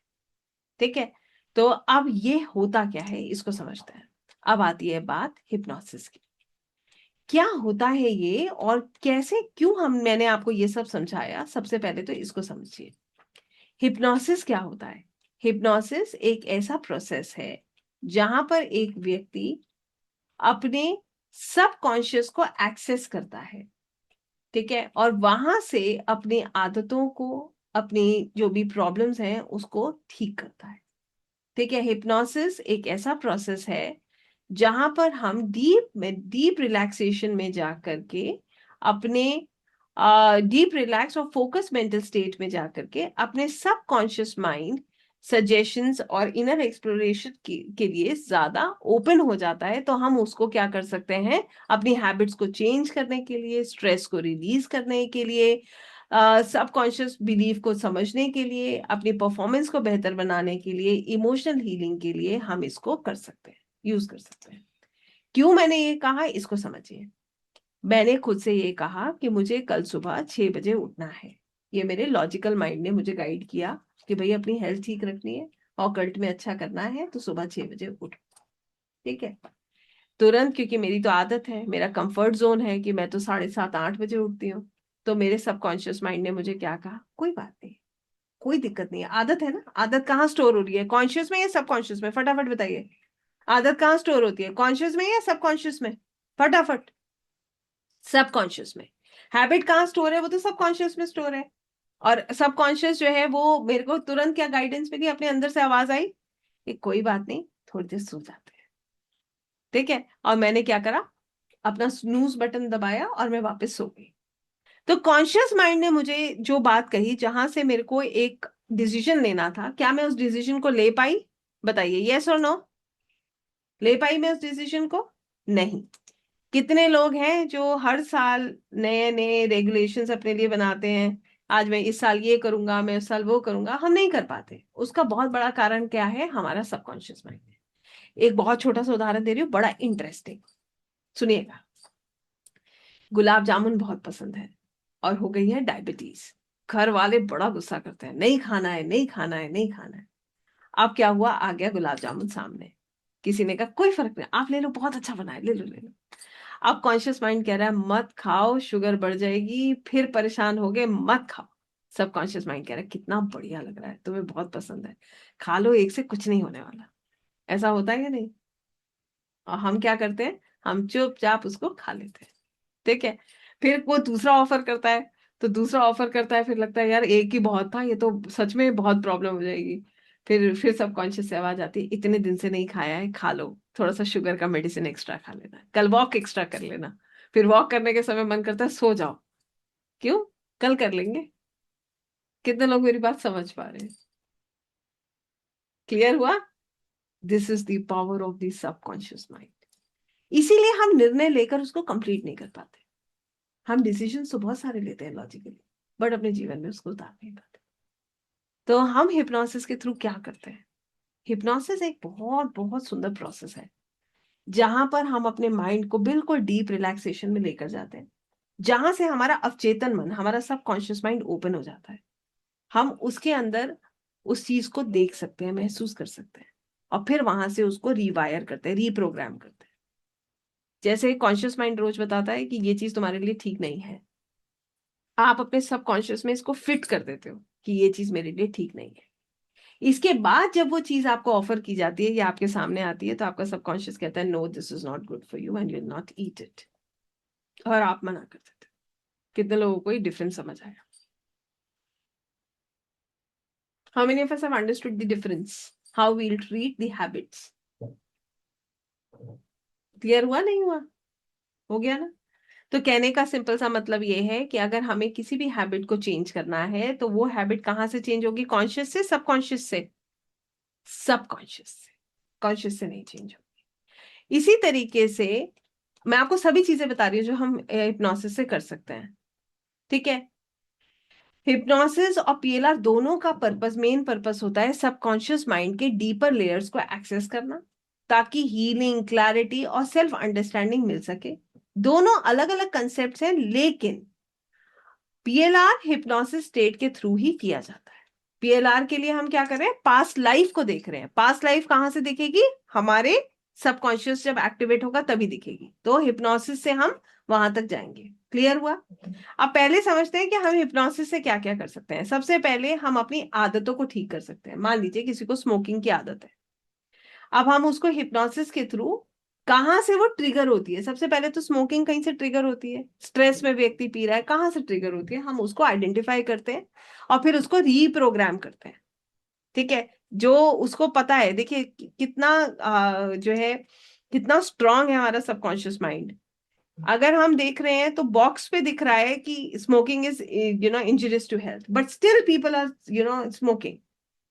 ठीक है, तो अब ये होता क्या है इसको समझते हैं। अब आती है बात हिप्नोसिस की। क्या होता है ये और कैसे, क्यों हम, मैंने आपको ये सब समझाया, सबसे पहले तो इसको समझिए। हिप्नोसिस क्या होता है? हिप्नोसिस एक ऐसा प्रोसेस है जहां पर एक व्यक्ति अपने सबकॉन्शियस को एक्सेस करता है, ठीक है, और वहां से अपनी आदतों को, अपनी जो भी प्रॉब्लम्स हैं उसको ठीक करता है, ठीक है। हिप्नोसिस एक ऐसा प्रोसेस है जहां पर हम डीप रिलैक्सेशन में जा करके अपने डीप रिलैक्स और फोकस मेंटल स्टेट में जा करके अपने सबकॉन्शियस माइंड सजेशंस और इनर एक्सप्लोरेशन के लिए ज्यादा ओपन हो जाता है। तो हम उसको क्या कर सकते हैं, अपनी हैबिट्स को चेंज करने के लिए, स्ट्रेस को रिलीज करने के लिए, सबकॉन्शियस बिलीफ को समझने के लिए, अपनी परफॉर्मेंस को बेहतर बनाने के लिए, इमोशनल हीलिंग के लिए हम इसको कर सकते हैं, यूज कर सकते हैं। क्यों मैंने ये कहा, इसको समझिए। मैंने खुद से ये कहा कि मुझे कल सुबह 6 बजे उठना है। ये मेरे लॉजिकल माइंड ने मुझे गाइड किया कि भाई अपनी हेल्थ ठीक रखनी है, ऑकल्ट में अच्छा करना है, तो सुबह 6 बजे उठ, ठीक है। तुरंत, क्योंकि मेरी तो आदत है, मेरा कंफर्ट जोन है कि मैं तो 7:30 8 बजे उठती हूँ, तो मेरे सबकॉन्शियस माइंड ने मुझे क्या कहा, कोई बात नहीं, कोई दिक्कत नहीं है, आदत है ना। आदत कहाँ स्टोर हो रही है, कॉन्शियस में या सबकॉन्शियस में, फटाफट बताइए। आदत कहाँ स्टोर होती है, कॉन्शियस में या सबकॉन्शियस में, फटाफट। सबकॉन्शियस में। हैबिट कहाँ स्टोर है, वो तो सबकॉन्शियस में स्टोर है। और सबकॉन्शियस जो है वो मेरे को तुरंत क्या गाइडेंस मिली, अपने अंदर से आवाज आई कि कोई बात नहीं, थोड़ी देर सो जाते हैं, ठीक है। और मैंने क्या करा, अपना स्नूज बटन दबाया और मैं वापस सो गई। तो कॉन्शियस माइंड ने मुझे जो बात कही, जहां से मेरे को एक डिसीजन लेना था, क्या मैं उस डिसीजन को ले पाई, बताइए, यस और नो। ले पाई मैं उस डिसीजन को? नहीं। कितने लोग हैं जो हर साल नए नए रेगुलेशंस अपने लिए बनाते हैं, आज मैं इस साल ये करूंगा, मैं इस साल वो करूंगा, हम नहीं कर पाते। उसका बहुत बड़ा कारण क्या है, हमारा सबकॉन्शियस माइंड है। एक बहुत छोटा सा उदाहरण दे रही हूँ, बड़ा इंटरेस्टिंग, सुनिएगा। गुलाब जामुन बहुत पसंद है और हो गई है डायबिटीज। घर वाले बड़ा गुस्सा करते हैं, नहीं खाना है, नहीं खाना है, नहीं खाना है। अब क्या हुआ, आ गया गुलाब जामुन सामने, किसी ने कहा कोई फर्क नहीं, आप ले लो, बहुत अच्छा बना है, ले लो ले लो। अब कॉन्शियस माइंड कह रहा है मत खाओ, शुगर बढ़ जाएगी, फिर परेशान हो गए, मत खाओ। सब कॉन्शियस माइंड कह रहा है कितना बढ़िया लग रहा है, तुम्हें बहुत पसंद है, खा लो, एक से कुछ नहीं होने वाला। ऐसा होता है या नहीं? और हम क्या करते हैं, हम चुपचाप उसको खा लेते हैं, ठीक है। फिर वो दूसरा ऑफर करता है, तो दूसरा ऑफर करता है, फिर लगता है यार एक ही बहुत था, ये तो सच में बहुत प्रॉब्लम हो जाएगी। फिर सबकॉन्शियस से आवाज आती है, इतने दिन से नहीं खाया है, खा लो, थोड़ा सा शुगर का मेडिसिन एक्स्ट्रा खा लेना, कल वॉक एक्स्ट्रा कर लेना। फिर वॉक करने के समय मन करता है सो जाओ, क्यों, कल कर लेंगे। कितने लोग मेरी बात समझ पा रहे हैं? क्लियर हुआ? This is the power of the subconscious mind. इसीलिए हम निर्णय लेकर उसको कंप्लीट नहीं कर पाते। हम डिसीजन तो बहुत सारे लेते हैं लॉजिकली, बट अपने जीवन में उसको उतार नहीं पाते। तो हम हिप्नोसिस के थ्रू क्या करते हैं, हिप्नोसिस एक बहुत बहुत सुंदर प्रोसेस है, जहां पर हम अपने माइंड को बिल्कुल डीप रिलैक्सेशन में लेकर जाते हैं, जहां से हमारा अवचेतन मन, हमारा सबकॉन्शियस माइंड ओपन हो जाता है। हम उसके अंदर उस चीज को देख सकते हैं, महसूस कर सकते हैं, और फिर वहां से उसको रिवायर करते हैं, रीप्रोग्राम करते हैं। जैसे कॉन्शियस माइंड रोज बताता है कि ये चीज तुम्हारे लिए ठीक नहीं है, आप अपने सबकॉन्शियस में इसको फिट कर देते हो कि ये चीज मेरे लिए ठीक नहीं है। इसके बाद जब वो चीज आपको ऑफर की जाती है या आपके सामने आती है, तो आपका सबकॉन्शियस कहता है no, this is not good for you and you will not eat it, और आप मना कर देते हो। कितने लोगों को ये डिफरेंस समझ आया? How many of us have understood the difference, how we will treat the habits? Clear हुआ, नहीं हुआ? हो गया ना? तो कहने का सिंपल सा मतलब ये है कि अगर हमें किसी भी हैबिट को चेंज करना है, तो वो हैबिट कहाँ से चेंज होगी, कॉन्शियस से, सबकॉन्शियस से? सबकॉन्शियस से, कॉन्शियस से नहीं चेंज होगी। इसी तरीके से मैं आपको सभी चीजें बता रही हूँ जो हम हिप्नोसिस से कर सकते हैं, ठीक है। हिप्नोसिस और पीएलआर दोनों का पर्पस, मेन पर्पस होता है सबकॉन्शियस माइंड के डीपर लेयर्स को एक्सेस करना, ताकि हीलिंग, क्लैरिटी और सेल्फ अंडरस्टैंडिंग मिल सके। दोनों अलग अलग कंसेप्ट हैं, लेकिन पीएलआर हिप्नोसिस स्टेट के थ्रू ही किया जाता है। पीएलआर के लिए हम क्या कर रहे हैं, पास्ट लाइफ को देख रहे हैं। पास्ट लाइफ कहां से दिखेगी, हमारे सबकॉन्शियस जब एक्टिवेट होगा तभी दिखेगी। तो हिप्नोसिस से हम वहां तक जाएंगे। क्लियर हुआ? अब पहले समझते हैं कि हम हिप्नोसिस से क्या क्या कर सकते हैं। सबसे पहले हम अपनी आदतों को ठीक कर सकते हैं। मान लीजिए किसी को स्मोकिंग की आदत है, अब हम उसको हिप्नोसिस के थ्रू कहाँ से वो ट्रिगर होती है? सबसे पहले तो स्मोकिंग कहीं से ट्रिगर होती है, स्ट्रेस में व्यक्ति पी रहा है, कहाँ से ट्रिगर होती है, हम उसको आइडेंटिफाई करते हैं और फिर उसको रीप्रोग्राम करते हैं। ठीक है, जो उसको पता है, देखिए कितना जो है, कितना स्ट्रांग है हमारा सबकॉन्शियस माइंड। अगर हम देख रहे हैं तो बॉक्स पे दिख रहा है कि smoking is injurious to health, but still people are smoking.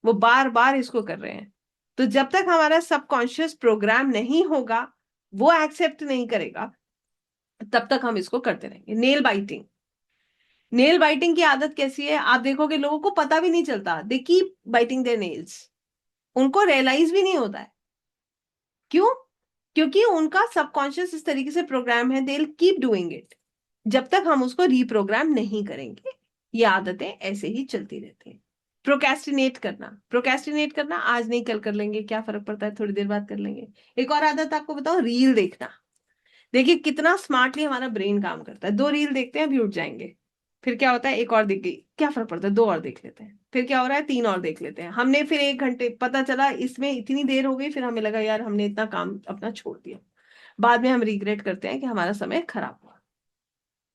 वो बार बार इसको कर रहे हैं। तो जब तक हमारा सबकॉन्शियस प्रोग्राम नहीं होगा, वो एक्सेप्ट नहीं करेगा, तब तक हम इसको करते रहेंगे। नेल बाइटिंग, नेल बाइटिंग की आदत कैसी है? आप देखोगे लोगों को पता भी नहीं चलता, they keep biting their nails, उनको रियलाइज भी नहीं होता है। क्यों? क्योंकि उनका सबकॉन्शियस इस तरीके से प्रोग्राम है, दे कीप डूइंग इट जब तक हम उसको रीप्रोग्राम नहीं करेंगे। ये आदतें ऐसे ही चलती रहती हैं। प्रोकेस्टिनेट करना, प्रोकेस्टिनेट करना, आज नहीं कल कर लेंगे, क्या फर्क पड़ता है, थोड़ी देर बाद कर लेंगे। एक और आदत आपको बताओ, रील देखना। देखिए कितना स्मार्टली हमारा ब्रेन काम करता है। दो रील देखते हैं, अभी उठ जाएंगे, फिर क्या होता है, एक और दिख गई, क्या फर्क पड़ता है, दो और देख लेते हैं, फिर क्या हो रहा है, तीन और देख लेते हैं। हमने फिर 1 घंटे, पता चला इसमें इतनी देर हो गई, फिर हमें लगा यार हमने इतना काम अपना छोड़ दिया। बाद में हम रिग्रेट करते हैं कि हमारा समय खराब हुआ।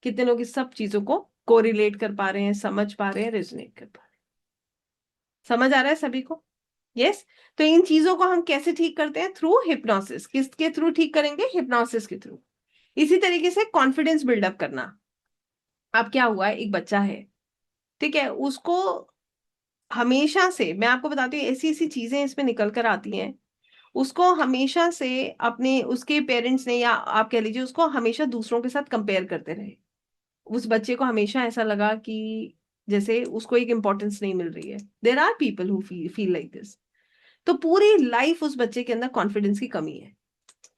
कितने लोग इस सब चीजों को कोरिलेट कर पा रहे हैं, समझ पा रहे हैं, रेजोनेट कर पा रहे हैं? समझ आ रहा है सभी को? यस। तो इन चीजों को हम कैसे ठीक करते हैं? Through hypnosis. किसके थ्रू ठीक करेंगे? हिप्नोसिस के थ्रू। इसी तरीके से कॉन्फिडेंस बिल्डअप करना। अब क्या हुआ है, एक बच्चा है, ठीक है, उसको हमेशा से, मैं आपको बताती हूँ, ऐसी ऐसी चीजें इसमें निकल कर आती हैं। उसको हमेशा से अपने, उसके पेरेंट्स ने, या आप कह लीजिए, उसको हमेशा दूसरों के साथ कंपेयर करते रहे। उस बच्चे को हमेशा ऐसा लगा कि जैसे उसको एक इम्पोर्टेंस नहीं मिल रही है। There are people who feel like this. तो पूरी लाइफ उस बच्चे के अंदर कॉन्फिडेंस की कमी है।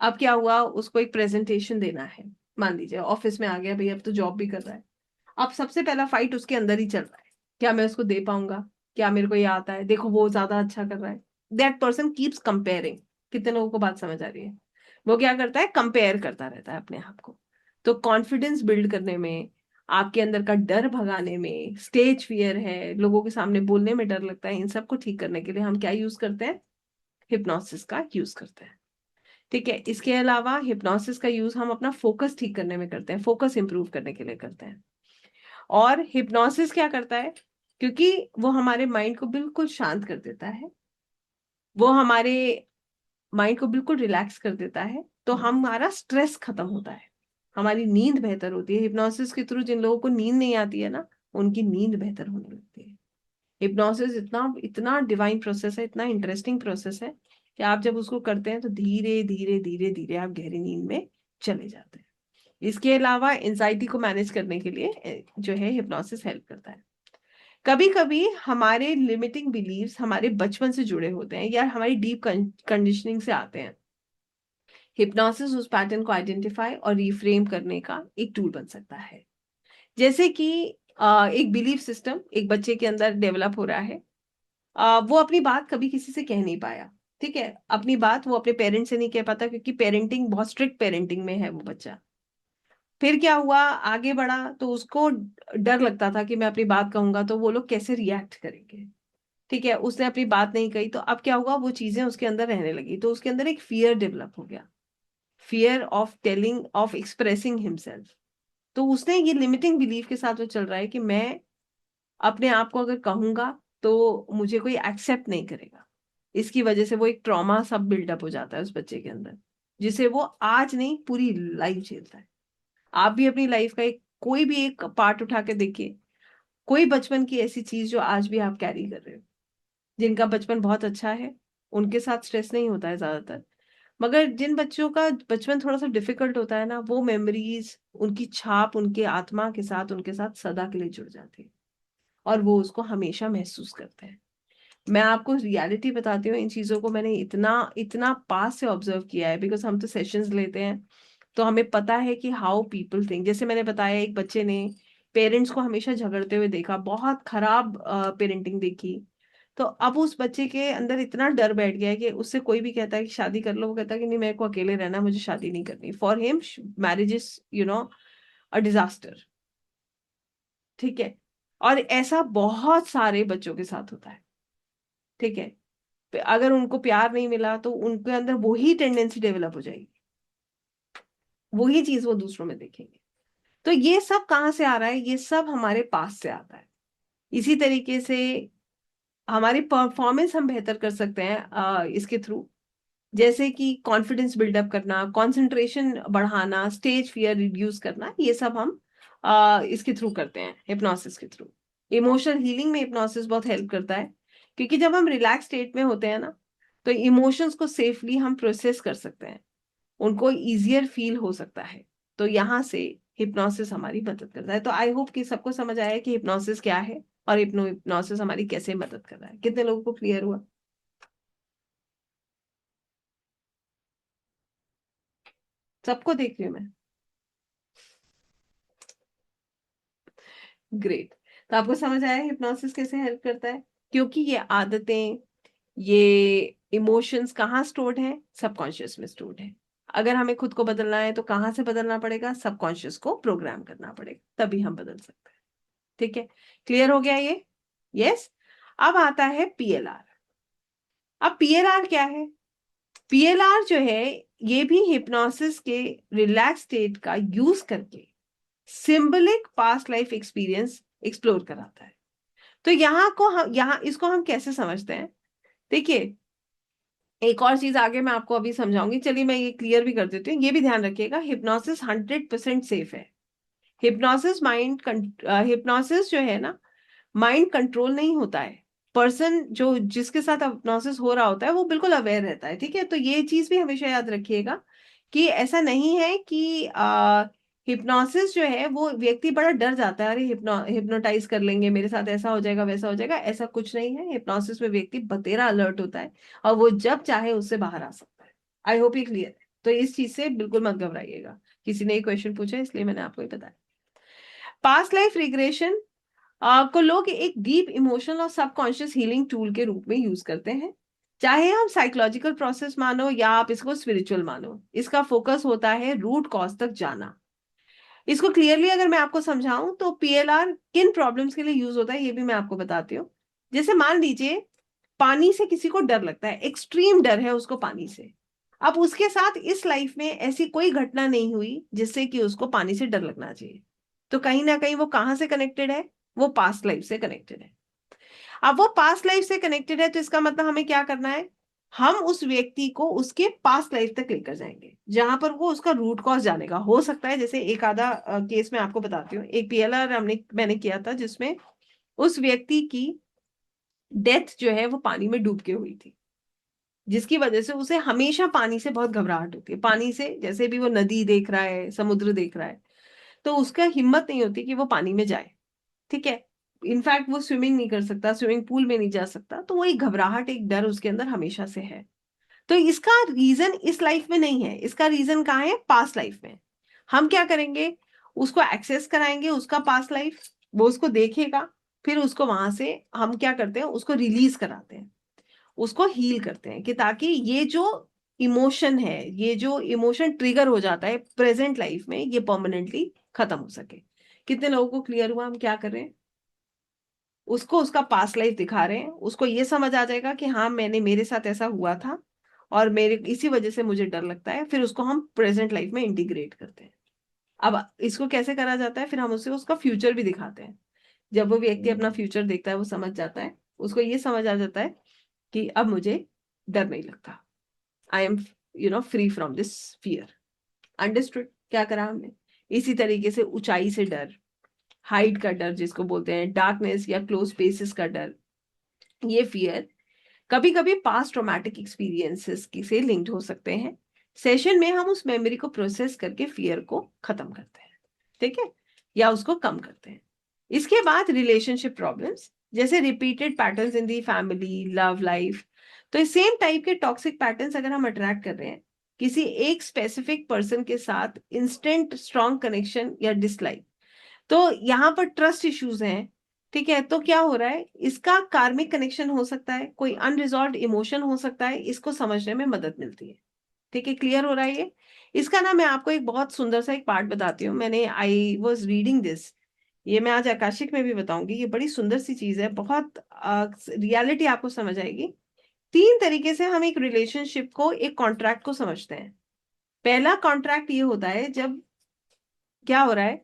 अब क्या हुआ, उसको एक प्रेजेंटेशन देना है, मान लीजिए ऑफिस में आ गया भाई, अब तो जॉब भी कर रहा है। अब सबसे पहला फाइट उसके अंदर ही चल रहा है, क्या मैं उसको दे पाऊंगा, क्या मेरे को ये आता है, देखो वो ज्यादा अच्छा कर रहा है। That person keeps comparing. कितने लोगों को बात समझ आ रही है? वो क्या करता है, कंपेयर करता रहता है अपने आप को। तो कॉन्फिडेंस बिल्ड करने में, आपके अंदर का डर भगाने में, स्टेज फियर है, लोगों के सामने बोलने में डर लगता है, इन सबको ठीक करने के लिए हम क्या यूज करते हैं? हिप्नोसिस का यूज करते हैं। ठीक है, इसके अलावा हिप्नोसिस का यूज हम अपना फोकस ठीक करने में करते हैं, फोकस इंप्रूव करने के लिए करते हैं। और हिप्नोसिस क्या करता है, क्योंकि वो हमारे माइंड को बिल्कुल शांत कर देता है, वो हमारे माइंड को बिल्कुल रिलैक्स कर देता है, तो हमारा स्ट्रेस खत्म होता है, हमारी नींद बेहतर होती है। हिप्नोसिस के थ्रू जिन लोगों को नींद नहीं आती है ना, उनकी नींद बेहतर होने लगती है। हिप्नोसिस इतना इतना डिवाइन प्रोसेस है, इतना इंटरेस्टिंग प्रोसेस है कि आप जब उसको करते हैं तो धीरे धीरे धीरे धीरे आप गहरी नींद में चले जाते हैं। इसके अलावा एंजाइटी को मैनेज करने के लिए जो है हिप्नोसिस हेल्प करता है। कभी कभी हमारे लिमिटिंग बिलीव्स हमारे बचपन से जुड़े होते हैं या हमारी डीप कंडीशनिंग से आते हैं। हिप्नोसिस उस पैटर्न को आइडेंटिफाई और रिफ्रेम करने का एक टूल बन सकता है। जैसे कि एक बिलीफ सिस्टम एक बच्चे के अंदर डेवलप हो रहा है। वो अपनी बात कभी किसी से कह नहीं पाया। ठीक है, अपनी बात वो अपने पेरेंट्स से नहीं कह पाता, क्योंकि पेरेंटिंग, बहुत स्ट्रिक्ट पेरेंटिंग में है वो बच्चा। फिर क्या हुआ, आगे बढ़ा तो उसको डर लगता था कि मैं अपनी बात कहूंगा तो वो लोग कैसे रिएक्ट करेंगे। ठीक है, उसने अपनी बात नहीं कही, तो अब क्या हुआ, वो चीजें उसके अंदर रहने लगी, तो उसके अंदर एक फियर डेवलप हो गया, fear of telling, of expressing himself. तो उसने ये लिमिटिंग बिलीफ के साथ वो चल रहा है कि मैं अपने आप को अगर कहूंगा तो मुझे कोई एक्सेप्ट नहीं करेगा। इसकी वजह से वो एक ट्रॉमा सब बिल्डअप हो जाता है उस बच्चे के अंदर, जिसे वो आज नहीं पूरी लाइफ झेलता है। आप भी अपनी लाइफ का एक कोई भी एक पार्ट उठा के देखिए, कोई बचपन की ऐसी चीज जो आज भी आप कैरी कर रहे हो। जिनका बचपन बहुत अच्छा है उनके साथ स्ट्रेस नहीं होता है ज्यादातर, मगर जिन बच्चों का बचपन थोड़ा सा डिफिकल्ट होता है ना, वो मेमोरीज, उनकी छाप उनके आत्मा के साथ, उनके साथ सदा के लिए जुड़ जाती है और वो उसको हमेशा महसूस करते हैं। मैं आपको रियलिटी बताती हूँ, इन चीजों को मैंने इतना इतना पास से ऑब्जर्व किया है, बिकॉज हम तो सेशंस लेते हैं, तो हमें पता है कि हाउ पीपल थिंक। जैसे मैंने बताया, एक बच्चे ने पेरेंट्स को हमेशा झगड़ते हुए देखा, बहुत खराब पेरेंटिंग देखी। तो अब उस बच्चे के अंदर इतना डर बैठ गया है कि उससे कोई भी कहता है कि शादी कर लो, वो कहता है कि नहीं, मेरे को अकेले रहना है, मुझे शादी नहीं करनी। For him marriage is a disaster. ठीक है, और ऐसा बहुत सारे बच्चों के साथ होता है। ठीक है, अगर उनको प्यार नहीं मिला तो उनके अंदर वही टेंडेंसी डेवलप हो जाएगी। वही चीज वो दूसरों में देखेंगे। तो ये सब कहाँ से आ रहा है? ये सब हमारे पास से आता है। इसी तरीके से हमारी परफॉर्मेंस हम बेहतर कर सकते हैं इसके थ्रू, जैसे कि कॉन्फिडेंस बिल्डअप करना, कंसंट्रेशन बढ़ाना, स्टेज फियर रिड्यूस करना, ये सब हम इसके थ्रू करते हैं, हिप्नोसिस के थ्रू। इमोशनल हीलिंग में हिप्नोसिस बहुत हेल्प करता है, क्योंकि जब हम रिलैक्स स्टेट में होते हैं ना, तो इमोशंस को सेफली हम प्रोसेस कर सकते हैं, उनको इजियर फील हो सकता है। तो यहाँ से हिप्नोसिस हमारी मदद करता है। तो आई होप कि सबको समझ आया कि हिप्नोसिस क्या है और हिप्नोसिस हमारी कैसे मदद कर रहा है। कितने लोगों को क्लियर हुआ? सबको देख रही हूँ मैं। ग्रेट। तो आपको समझ आया हिप्नोसिस कैसे हेल्प करता है? क्योंकि ये आदतें, ये इमोशंस कहाँ स्टोर्ड है? सबकॉन्शियस में स्टोर्ड है। अगर हमें खुद को बदलना है तो कहाँ से बदलना पड़ेगा? सबकॉन्शियस को प्रोग्राम करना पड़ेगा, तभी हम बदल सकते हैं। ठीक है, क्लियर हो गया ये? यस। अब आता है पीएलआर। अब पीएलआर क्या है? पीएलआर जो है, ये भी हिप्नोसिस के रिलैक्स स्टेट का यूज करके symbolic past life experience explore कराता है। तो यहाँ इसको हम कैसे समझते हैं? देखिए, एक और चीज आगे मैं आपको अभी समझाऊंगी, चलिए मैं ये क्लियर भी कर देती हूँ। ये भी ध्यान रखिएगा, हिप्नोसिस 100% सेफ है। हिप्नोसिस जो है ना, माइंड कंट्रोल नहीं होता है। पर्सन जो जिसके साथ हिप्नोसिस हो रहा होता है वो बिल्कुल अवेयर रहता है। ठीक है, तो ये चीज भी हमेशा याद रखिएगा कि ऐसा नहीं है कि हिप्नोसिस जो है वो व्यक्ति बड़ा डर जाता है, अरे हिप्नोटाइज कर लेंगे, मेरे साथ ऐसा हो जाएगा वैसा हो जाएगा। ऐसा कुछ नहीं है। हिप्नोसिस में व्यक्ति बतेरा अलर्ट होता है और वो जब चाहे उससे बाहर आ सकता है। आई होप ये क्लियर है। तो इस चीज से बिल्कुल मत घबराइएगा। किसी ने ये क्वेश्चन पूछा इसलिए मैंने आपको ये बताया। पास्ट लाइफ रिग्रेशन को लोग एक डीप इमोशनल और सबकॉन्शियस हीलिंग टूल के रूप में यूज करते हैं। चाहे हम साइकोलॉजिकल प्रोसेस मानो या आप इसको स्पिरिचुअल मानो, इसका फोकस होता है रूट कॉज तक जाना। इसको क्लियरली अगर मैं आपको समझाऊं तो पीएलआर किन प्रॉब्लम्स के लिए यूज होता है ये भी मैं आपको बताती हूँ। जैसे मान लीजिए पानी से किसी को डर लगता है, एक्सट्रीम डर है उसको पानी से। अब उसके साथ इस लाइफ में ऐसी कोई घटना नहीं हुई जिससे कि उसको पानी से डर लगना चाहिए। तो कहीं ना कहीं वो कहाँ से कनेक्टेड है? वो पास्ट लाइफ से कनेक्टेड है। अब वो पास्ट लाइफ से कनेक्टेड है तो इसका मतलब हमें क्या करना है? हम उस व्यक्ति को उसके पास्ट लाइफ तक लेकर जाएंगे, जहां पर वो उसका रूट कॉज जानेगा। हो सकता है, जैसे एक आधा केस में आपको बताती हूँ, एक पीएलआर मैंने किया था जिसमें उस व्यक्ति की डेथ जो है वो पानी में डूब के हुई थी, जिसकी वजह से उसे हमेशा पानी से बहुत घबराहट होती है। पानी से जैसे भी वो नदी देख रहा है, समुद्र देख रहा है, तो उसका हिम्मत नहीं होती कि वो पानी में जाए। ठीक है, इनफैक्ट वो स्विमिंग नहीं कर सकता, स्विमिंग पूल में नहीं जा सकता। तो वो एक घबराहट, एक डर उसके अंदर हमेशा से है। तो इसका रीजन इस लाइफ में नहीं है, इसका रीजन कहाँ है? पास्ट लाइफ में। हम क्या करेंगे? उसको एक्सेस कराएंगे उसका पास्ट लाइफ, वो उसको देखेगा, फिर उसको वहां से हम क्या करते हैं? उसको रिलीज कराते हैं, उसको हील करते हैं, कि ताकि ये जो इमोशन है, ये जो इमोशन ट्रिगर हो जाता है प्रेजेंट लाइफ में, ये परमानेंटली खत्म हो सके। कितने लोगों को क्लियर हुआ हम क्या कर रहे हैं? उसको उसका पास्ट लाइफ दिखा रहे हैं, उसको ये समझ आ जाएगा कि हाँ मेरे साथ ऐसा हुआ था और मेरे इसी वजह से मुझे डर लगता है। फिर उसको हम प्रेजेंट लाइफ में इंटीग्रेट करते हैं। अब इसको कैसे करा जाता है? फिर हम उसे उसका फ्यूचर भी दिखाते हैं। जब वो व्यक्ति अपना फ्यूचर देखता है, वो समझ जाता है, उसको ये समझ आ जाता है कि अब मुझे डर नहीं लगता। I am free from this fear. Understood क्या करा हमने? इसी तरीके से ऊंचाई से डर, हाइट का डर जिसको बोलते हैं, डार्कनेस या क्लोज स्पेसेस का डर, ये फियर कभी कभी पास्ट ट्रॉमेटिक एक्सपीरियंसेस की से लिंक्ड हो सकते हैं। सेशन में हम उस मेमोरी को प्रोसेस करके फियर को खत्म करते हैं। ठीक है, या उसको कम करते हैं। इसके बाद रिलेशनशिप प्रॉब्लम्स, जैसे repeated patterns in the family, love life. तो सेम टाइप के टॉक्सिक पैटर्न्स अगर हम अट्रैक्ट कर रहे हैं किसी एक स्पेसिफिक पर्सन के साथ, इंस्टेंट स्ट्रॉन्ग कनेक्शन या डिसलाइक, तो यहाँ पर ट्रस्ट इश्यूज हैं। ठीक है, तो क्या हो रहा है? इसका कार्मिक कनेक्शन हो सकता है, कोई अनरिजॉल्व इमोशन हो सकता है, इसको समझने में मदद मिलती है। ठीक है, क्लियर हो रहा है ये? इसका ना मैं आपको एक बहुत सुंदर सा एक पार्ट बताती हूँ। आई वॉज रीडिंग दिस, ये मैं आज आकाशिक में भी बताऊंगी। ये बड़ी सुंदर सी चीज है, बहुत रियलिटी आपको समझ आएगी। 3 तरीके से हम एक रिलेशनशिप को, एक कॉन्ट्रैक्ट को समझते हैं। पहला कॉन्ट्रैक्ट ये होता है जब क्या हो रहा है,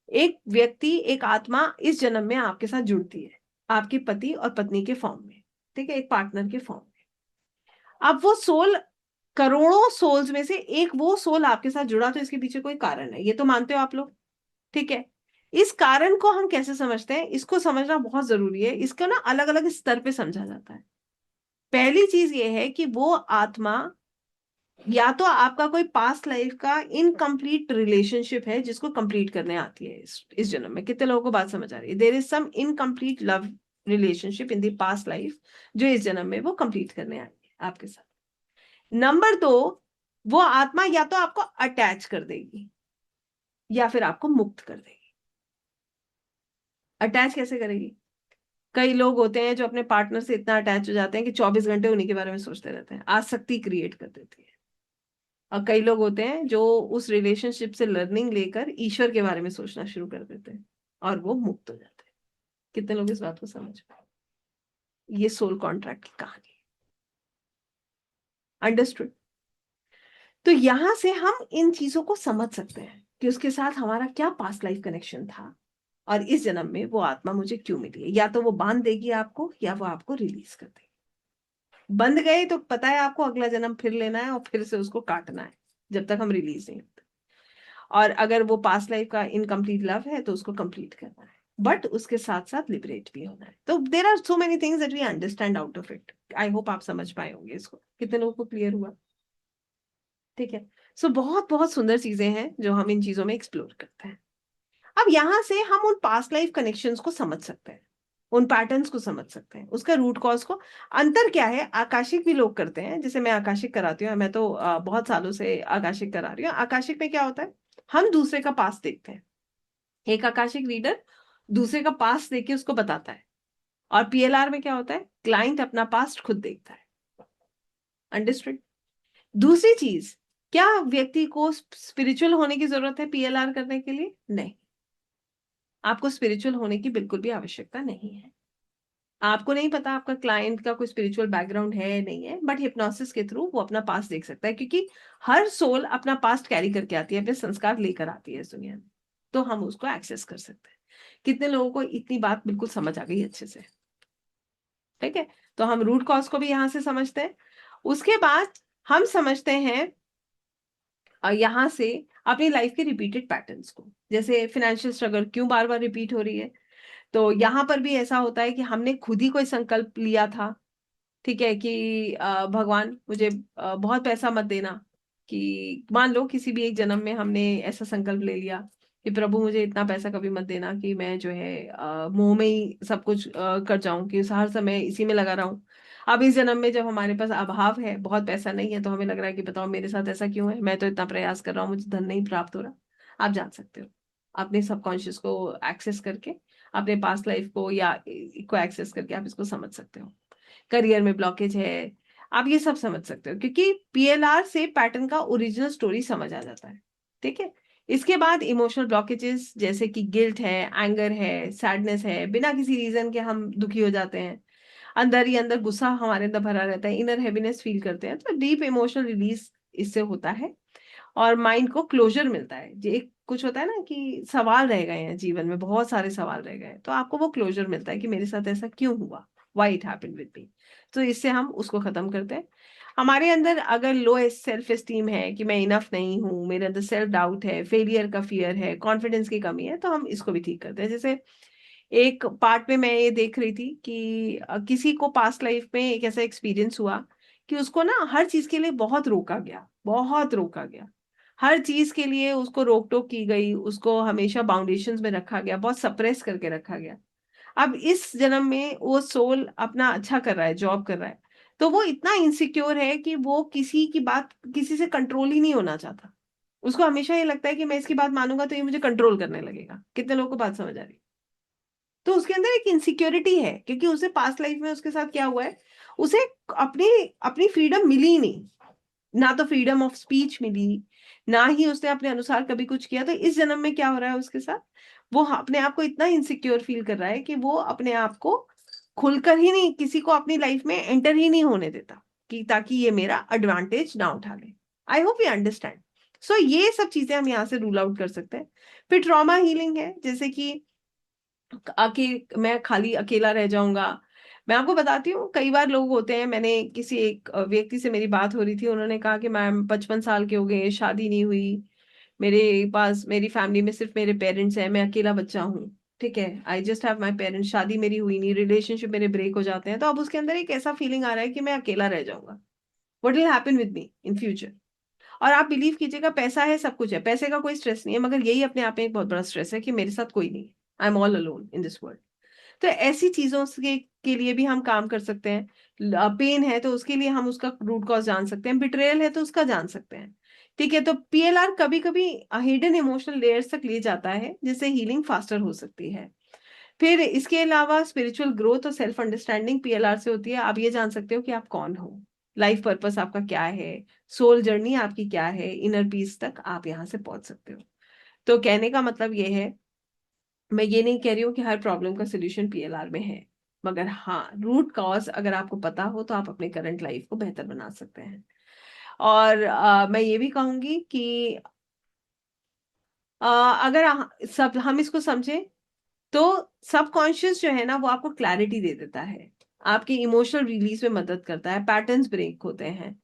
एक व्यक्ति, एक आत्मा इस जन्म में आपके साथ जुड़ती है, आपके पति और पत्नी के फॉर्म में, ठीक है, एक पार्टनर के फॉर्म में। अब वो सोल, करोड़ों सोल्स में से एक वो सोल आपके साथ जुड़ा, तो इसके पीछे कोई कारण है, ये तो मानते हो आप लोग, ठीक है। इस कारण को हम कैसे समझते हैं, इसको समझना बहुत जरूरी है। इसको ना अलग अलग स्तर पे समझा जाता है। पहली चीज ये है कि वो आत्मा या तो आपका कोई पास्ट लाइफ का इनकम्प्लीट रिलेशनशिप है जिसको कंप्लीट करने आती है इस जन्म में। कितने लोगों को बात समझ आ रही है? There is some incomplete love relationship in the past life जो इस जन्म में वो कंप्लीट करने आई है आपके साथ। नंबर 2, वो आत्मा या तो आपको अटैच कर देगी या फिर आपको मुक्त कर देगी। अटैच कैसे करेगी? कई लोग होते हैं जो अपने पार्टनर से इतना अटैच हो जाते हैं कि 24 घंटे उन्हीं के बारे में सोचते रहते हैं, आसक्ति क्रिएट कर देती है। और कई लोग होते हैं जो उस रिलेशनशिप से लर्निंग लेकर ईश्वर के बारे में सोचना शुरू कर देते हैं और वो मुक्त हो जाते हैं। कितने लोग इस बात को समझ पाए? ये सोल कॉन्ट्रैक्ट की कहानी है। अंडरस्टूड? तो यहां से हम इन चीजों को समझ सकते हैं कि उसके साथ हमारा क्या पास्ट लाइफ कनेक्शन था और इस जन्म में वो आत्मा मुझे क्यों मिली है। या तो वो बांध देगी आपको या वो आपको रिलीज कर देगी। बंध गए तो पता है आपको अगला जन्म फिर लेना है और फिर से उसको काटना है जब तक हम रिलीज नहीं होते। और अगर वो पास्ट लाइफ का इनकम्प्लीट लव है तो उसको कंप्लीट करना है, बट उसके साथ साथ लिबरेट भी होना है। तो there are so many things that we understand out of it. I hope आप समझ पाए होंगे इसको। कितने लोगों को क्लियर हुआ? ठीक है। सो बहुत बहुत सुंदर चीजें हैं जो हम इन चीजों में एक्सप्लोर करते हैं। अब यहां से हम उन पास्ट लाइफ कनेक्शंस को समझ सकते हैं, उन पैटर्न्स को समझ सकते हैं, उसका रूट कॉज को। अंतर क्या है? आकाशिक भी लोग करते हैं, जैसे मैं आकाशिक कराती हूँ, मैं तो बहुत सालों से आकाशिक करा रही हूँ। आकाशिक में क्या होता है, हम दूसरे का पास्ट देखते हैं। एक आकाशिक रीडर दूसरे का पास्ट देख के उसको बताता है। और पीएलआर में क्या होता है, क्लाइंट अपना पास्ट खुद देखता है। अंडरस्टूड? दूसरी चीज, क्या व्यक्ति को स्पिरिचुअल होने की जरूरत है पीएलआर करने के लिए? नहीं, आपको स्पिरिचुअल होने की बिल्कुल भी आवश्यकता नहीं है। आपको नहीं पता आपका क्लाइंट का कोई स्पिरिचुअल बैकग्राउंड है नहीं है, बट हिप्नोसिस के थ्रू वो अपना पास्ट देख सकता है, क्योंकि हर सोल अपना पास्ट कैरी करके आती है, अपने संस्कार लेकर आती है इस दुनिया में। तो हम उसको एक्सेस कर सकते हैं। कितने लोगों को इतनी बात बिल्कुल समझ आ गई अच्छे से? ठीक है। तो हम रूट कॉज को भी यहां से समझते हैं। उसके बाद हम समझते हैं यहां से अपनी लाइफ के रिपीटेड पैटर्न्स को। जैसे फाइनेंशियल स्ट्रगल क्यों बार बार रिपीट हो रही है, तो यहाँ पर भी ऐसा होता है कि हमने खुद ही कोई संकल्प लिया था, ठीक है, कि भगवान मुझे बहुत पैसा मत देना। कि मान लो किसी भी एक जन्म में हमने ऐसा संकल्प ले लिया कि प्रभु मुझे इतना पैसा कभी मत देना कि मैं जो है मोह में ही सब कुछ कर जाऊं, कि हर समय इसी में लगा रहूं। अब इस जन्म में जब हमारे पास अभाव है, बहुत पैसा नहीं है, तो हमें लग रहा है कि बताओ मेरे साथ ऐसा क्यों है, मैं तो इतना प्रयास कर रहा हूँ, मुझे धन नहीं प्राप्त हो रहा। आप जान सकते हो अपने सबकॉन्शियस को एक्सेस करके, अपने पास्ट लाइफ को या को एक्सेस करके आप इसको समझ सकते हो। करियर में ब्लॉकेज है, आप ये सब समझ सकते हो, क्योंकि पीएलआर से पैटर्न का ओरिजिनल स्टोरी समझ आ जाता है। ठीक है। इसके बाद इमोशनल ब्लॉकेजेस जैसे कि गिल्ट है, एंगर है, सैडनेस है, बिना किसी रीजन के हम दुखी हो जाते हैं, अंदर ही अंदर गुस्सा हमारे अंदर भरा रहता है, इनर हैप्पीनेस फील करते हैं, तो डीप इमोशनल रिलीज इससे होता है। और माइंड को क्लोजर मिलता है। जो एक कुछ होता है ना कि सवाल रह गए हैं जीवन में, बहुत सारे सवाल रह गए हैं, तो आपको वो क्लोजर मिलता है कि मेरे साथ ऐसा क्यों हुआ, why it happened with me. तो इससे हम उसको खत्म करते हैं। हमारे अंदर अगर लो सेल्फ एस्टीम है कि मैं इनफ नहीं हूँ, मेरे अंदर सेल्फ डाउट है, फेलियर का फियर है, कॉन्फिडेंस की कमी है, तो हम इसको भी ठीक करते हैं। जैसे एक पार्ट में मैं ये देख रही थी कि किसी को पास्ट लाइफ में एक ऐसा एक्सपीरियंस हुआ कि उसको ना हर चीज के लिए बहुत रोका गया, बहुत रोका गया। हर चीज के लिए उसको रोक टोक की गई, उसको हमेशा बाउंडेशंस में रखा गया, बहुत सप्रेस करके रखा गया। अब इस जन्म में वो सोल अपना अच्छा कर रहा है, जॉब कर रहा है, तो वो इतना इनसिक्योर है कि वो किसी की बात, किसी से कंट्रोल ही नहीं होना चाहता। उसको हमेशा ये लगता है कि मैं इसकी बात मानूंगा तो ये मुझे कंट्रोल करने लगेगा। कितने लोगों को बात समझ आ रही है? तो उसके अंदर एक इनसिक्योरिटी है, क्योंकि उसे पास्ट लाइफ में उसके साथ क्या हुआ है, उसे अपनी अपनी फ्रीडम मिली ही नहीं। ना तो फ्रीडम ऑफ स्पीच मिली, ना ही उसने अपने अनुसार कभी कुछ किया। तो इस जन्म में क्या हो रहा है उसके साथ, वो अपने आप को इतना इनसिक्योर फील कर रहा है कि वो अपने आप को खुलकर ही नहीं, किसी को अपनी लाइफ में एंटर ही नहीं होने देता, कि ताकि ये मेरा एडवांटेज ना उठा ले। I hope you understand. So ये सब चीजें हम यहाँ से रूल आउट कर सकते हैं। फिर ट्रॉमा हीलिंग है, जैसे कि मैं खाली अकेला रह जाऊंगा। मैं आपको बताती हूँ, कई बार लोग होते हैं, मैंने किसी एक व्यक्ति से मेरी बात हो रही थी, उन्होंने कहा कि मैम 55 साल के हो गए, शादी नहीं हुई, मेरे पास मेरी फैमिली में सिर्फ मेरे पेरेंट्स हैं, मैं अकेला बच्चा हूँ, ठीक है, I just have my parents, शादी मेरी हुई नहीं, रिलेशनशिप मेरे ब्रेक हो जाते हैं, तो अब उसके अंदर एक ऐसा फीलिंग आ रहा है कि मैं अकेला रह जाऊंगा, what will happen with me in future. और आप बिलीव कीजिएगा, पैसा है, सब कुछ है, पैसे का कोई स्ट्रेस नहीं है, मगर यही अपने आप में एक बहुत बड़ा स्ट्रेस है कि मेरे साथ कोई नहीं, I am all alone in this world. तो ऐसी चीजों के लिए भी हम काम कर सकते हैं। पेन है तो उसके लिए हम उसका रूट कॉज जान सकते हैं, बिट्रेयल है तो उसका जान सकते हैं। ठीक है, तो पीएलआर कभी कभी हिडन इमोशनल लेयर्स तक ले जाता है, जिससे हीलिंग फास्टर हो सकती है। फिर इसके अलावा स्पिरिचुअल ग्रोथ और सेल्फ अंडरस्टैंडिंग पीएलआर से होती है। आप ये जान सकते हो कि आप कौन हो, लाइफ पर्पस आपका क्या है, सोल जर्नी आपकी क्या है, इनर पीस तक आप यहाँ से पहुंच सकते हो। तो कहने का मतलब ये है, मैं ये नहीं कह रही हूँ कि हर प्रॉब्लम का सोल्यूशन पीएलआर में है, मगर हाँ, रूट कॉज अगर आपको पता हो तो आप अपने करंट लाइफ को बेहतर बना सकते हैं। और मैं ये भी कहूंगी कि अ, अगर सब हम इसको समझें, तो सबकॉन्शियस जो है ना, वो आपको क्लैरिटी दे देता है, आपके इमोशनल रिलीज में मदद करता है, पैटर्न्स ब्रेक होते हैं।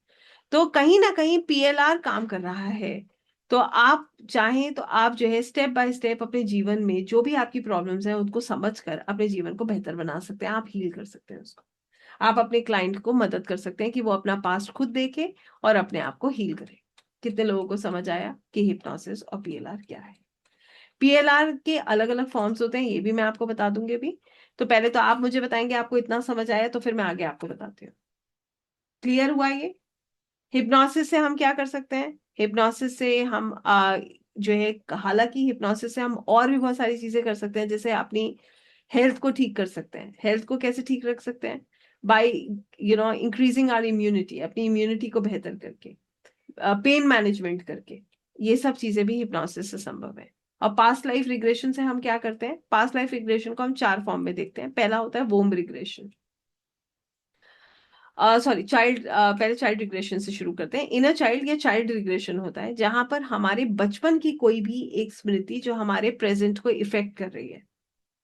तो कहीं ना कहीं पीएलआर काम कर रहा है। तो आप चाहें तो आप जो है स्टेप बाय स्टेप अपने जीवन में जो भी आपकी प्रॉब्लम्स हैं उनको समझकर अपने जीवन को बेहतर बना सकते हैं, आप हील कर सकते हैं उसको। आप अपने क्लाइंट को मदद कर सकते हैं कि वो अपना पास्ट खुद देखे और अपने आप को हील करे। कितने लोगों को समझ आया कि हिप्नोसिस और पीएलआर क्या है? पीएलआर के अलग अलग फॉर्म्स होते हैं, ये भी मैं आपको बता दूंगी अभी। तो पहले तो आप मुझे बताएंगे आपको इतना समझ आया, तो फिर मैं आगे आपको बताती हूँ। क्लियर हुआ ये? हिप्नोसिस से हम क्या कर सकते हैं? हिप्नोसिस से हम जो है, हालांकि हिप्नोसिस से हम और भी बहुत सारी चीजें कर सकते हैं, जैसे अपनी हेल्थ को ठीक कर सकते हैं। हेल्थ को कैसे ठीक रख सकते हैं? बाय इंक्रीजिंग आवर इम्यूनिटी, अपनी इम्यूनिटी को बेहतर करके, पेन मैनेजमेंट करके। ये सब चीजें भी हिप्नोसिस से संभव है। और पास्ट लाइफ रिग्रेशन से हम क्या करते हैं? पास्ट लाइफ रिग्रेशन को हम 4 फॉर्म में देखते हैं। पहला होता है वोम रिग्रेशन, सॉरी चाइल्ड, पहले चाइल्ड रिग्रेशन से शुरू करते हैं। इनर चाइल्ड या चाइल्ड रिग्रेशन होता है जहां पर हमारे बचपन की कोई भी एक स्मृति जो हमारे प्रेजेंट को इफेक्ट कर रही है।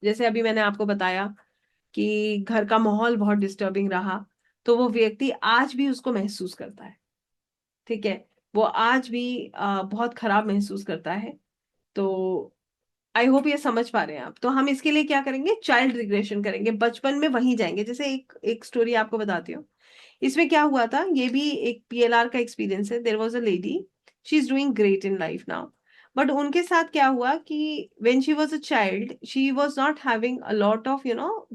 जैसे अभी मैंने आपको बताया कि घर का माहौल बहुत डिस्टर्बिंग रहा, तो वो व्यक्ति आज भी उसको महसूस करता है। ठीक है, वो आज भी बहुत खराब महसूस करता है। तो आई होप ये समझ पा रहे हैं आप। तो हम इसके लिए क्या करेंगे? चाइल्ड रिग्रेशन करेंगे, बचपन में वहीं जाएंगे। जैसे एक एक स्टोरी आपको बताती हूँ। इसमें क्या हुआ था, ये भी एक पीएलआर का एक्सपीरियंस है। There was a lady, she is doing great in life now, but उनके साथ क्या हुआ कि when she was a child, she was not having a lot of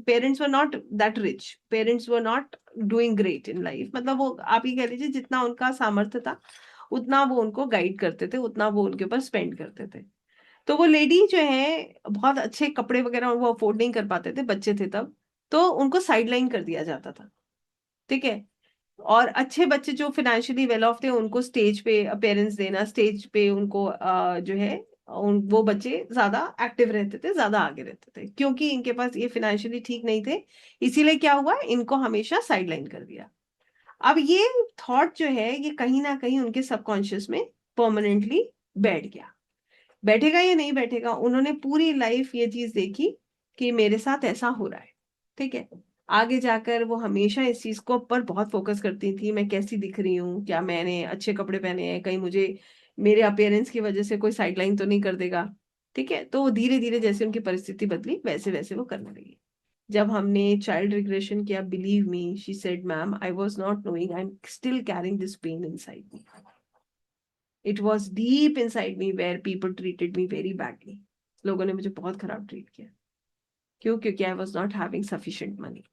parents were not that rich, parents were not doing great in life. मतलब वो आप ही कह लीजिए जितना उनका सामर्थ्य था उतना वो उनको गाइड करते थे, उतना वो उनके ऊपर स्पेंड करते थे। तो वो लेडी जो है, बहुत अच्छे कपड़े वगैरह वो अफोर्ड नहीं कर पाते थे, बच्चे थे तब, तो उनको साइडलाइन कर दिया जाता था। ठीक है, और अच्छे बच्चे जो फाइनेंशियली वेल ऑफ थे उनको स्टेज पे अपेयरेंस देना, स्टेज पे उनको जो है, वो बच्चे ज्यादा एक्टिव रहते थे, ज्यादा आगे रहते थे, क्योंकि इनके पास ये फाइनेंशियली ठीक नहीं थे। इसीलिए क्या हुआ, इनको हमेशा साइडलाइन कर दिया। अब ये थॉट जो है, ये कहीं ना कहीं उनके सबकॉन्शियस में परमानेंटली बैठ गया। बैठेगा या नहीं बैठेगा, उन्होंने पूरी लाइफ ये चीज देखी कि मेरे साथ ऐसा हो रहा है। ठीक है, आगे जाकर वो हमेशा इस चीज को पर बहुत फोकस करती थी, मैं कैसी दिख रही हूँ, क्या मैंने अच्छे कपड़े पहने हैं, कहीं मुझे मेरे अपीयरेंस की वजह से कोई साइडलाइन तो नहीं कर देगा। ठीक है, तो धीरे धीरे जैसे उनकी परिस्थिति बदली वैसे वैसे वो करने लगी। जब हमने चाइल्ड रिग्रेशन किया, believe me, she said ma'am, I was not knowing, I am still carrying this pain inside me. It was deep inside me where people treated me very badly. लोगों ने मुझे बहुत खराब treat किया। क्यों? क्योंकि I was not having sufficient money.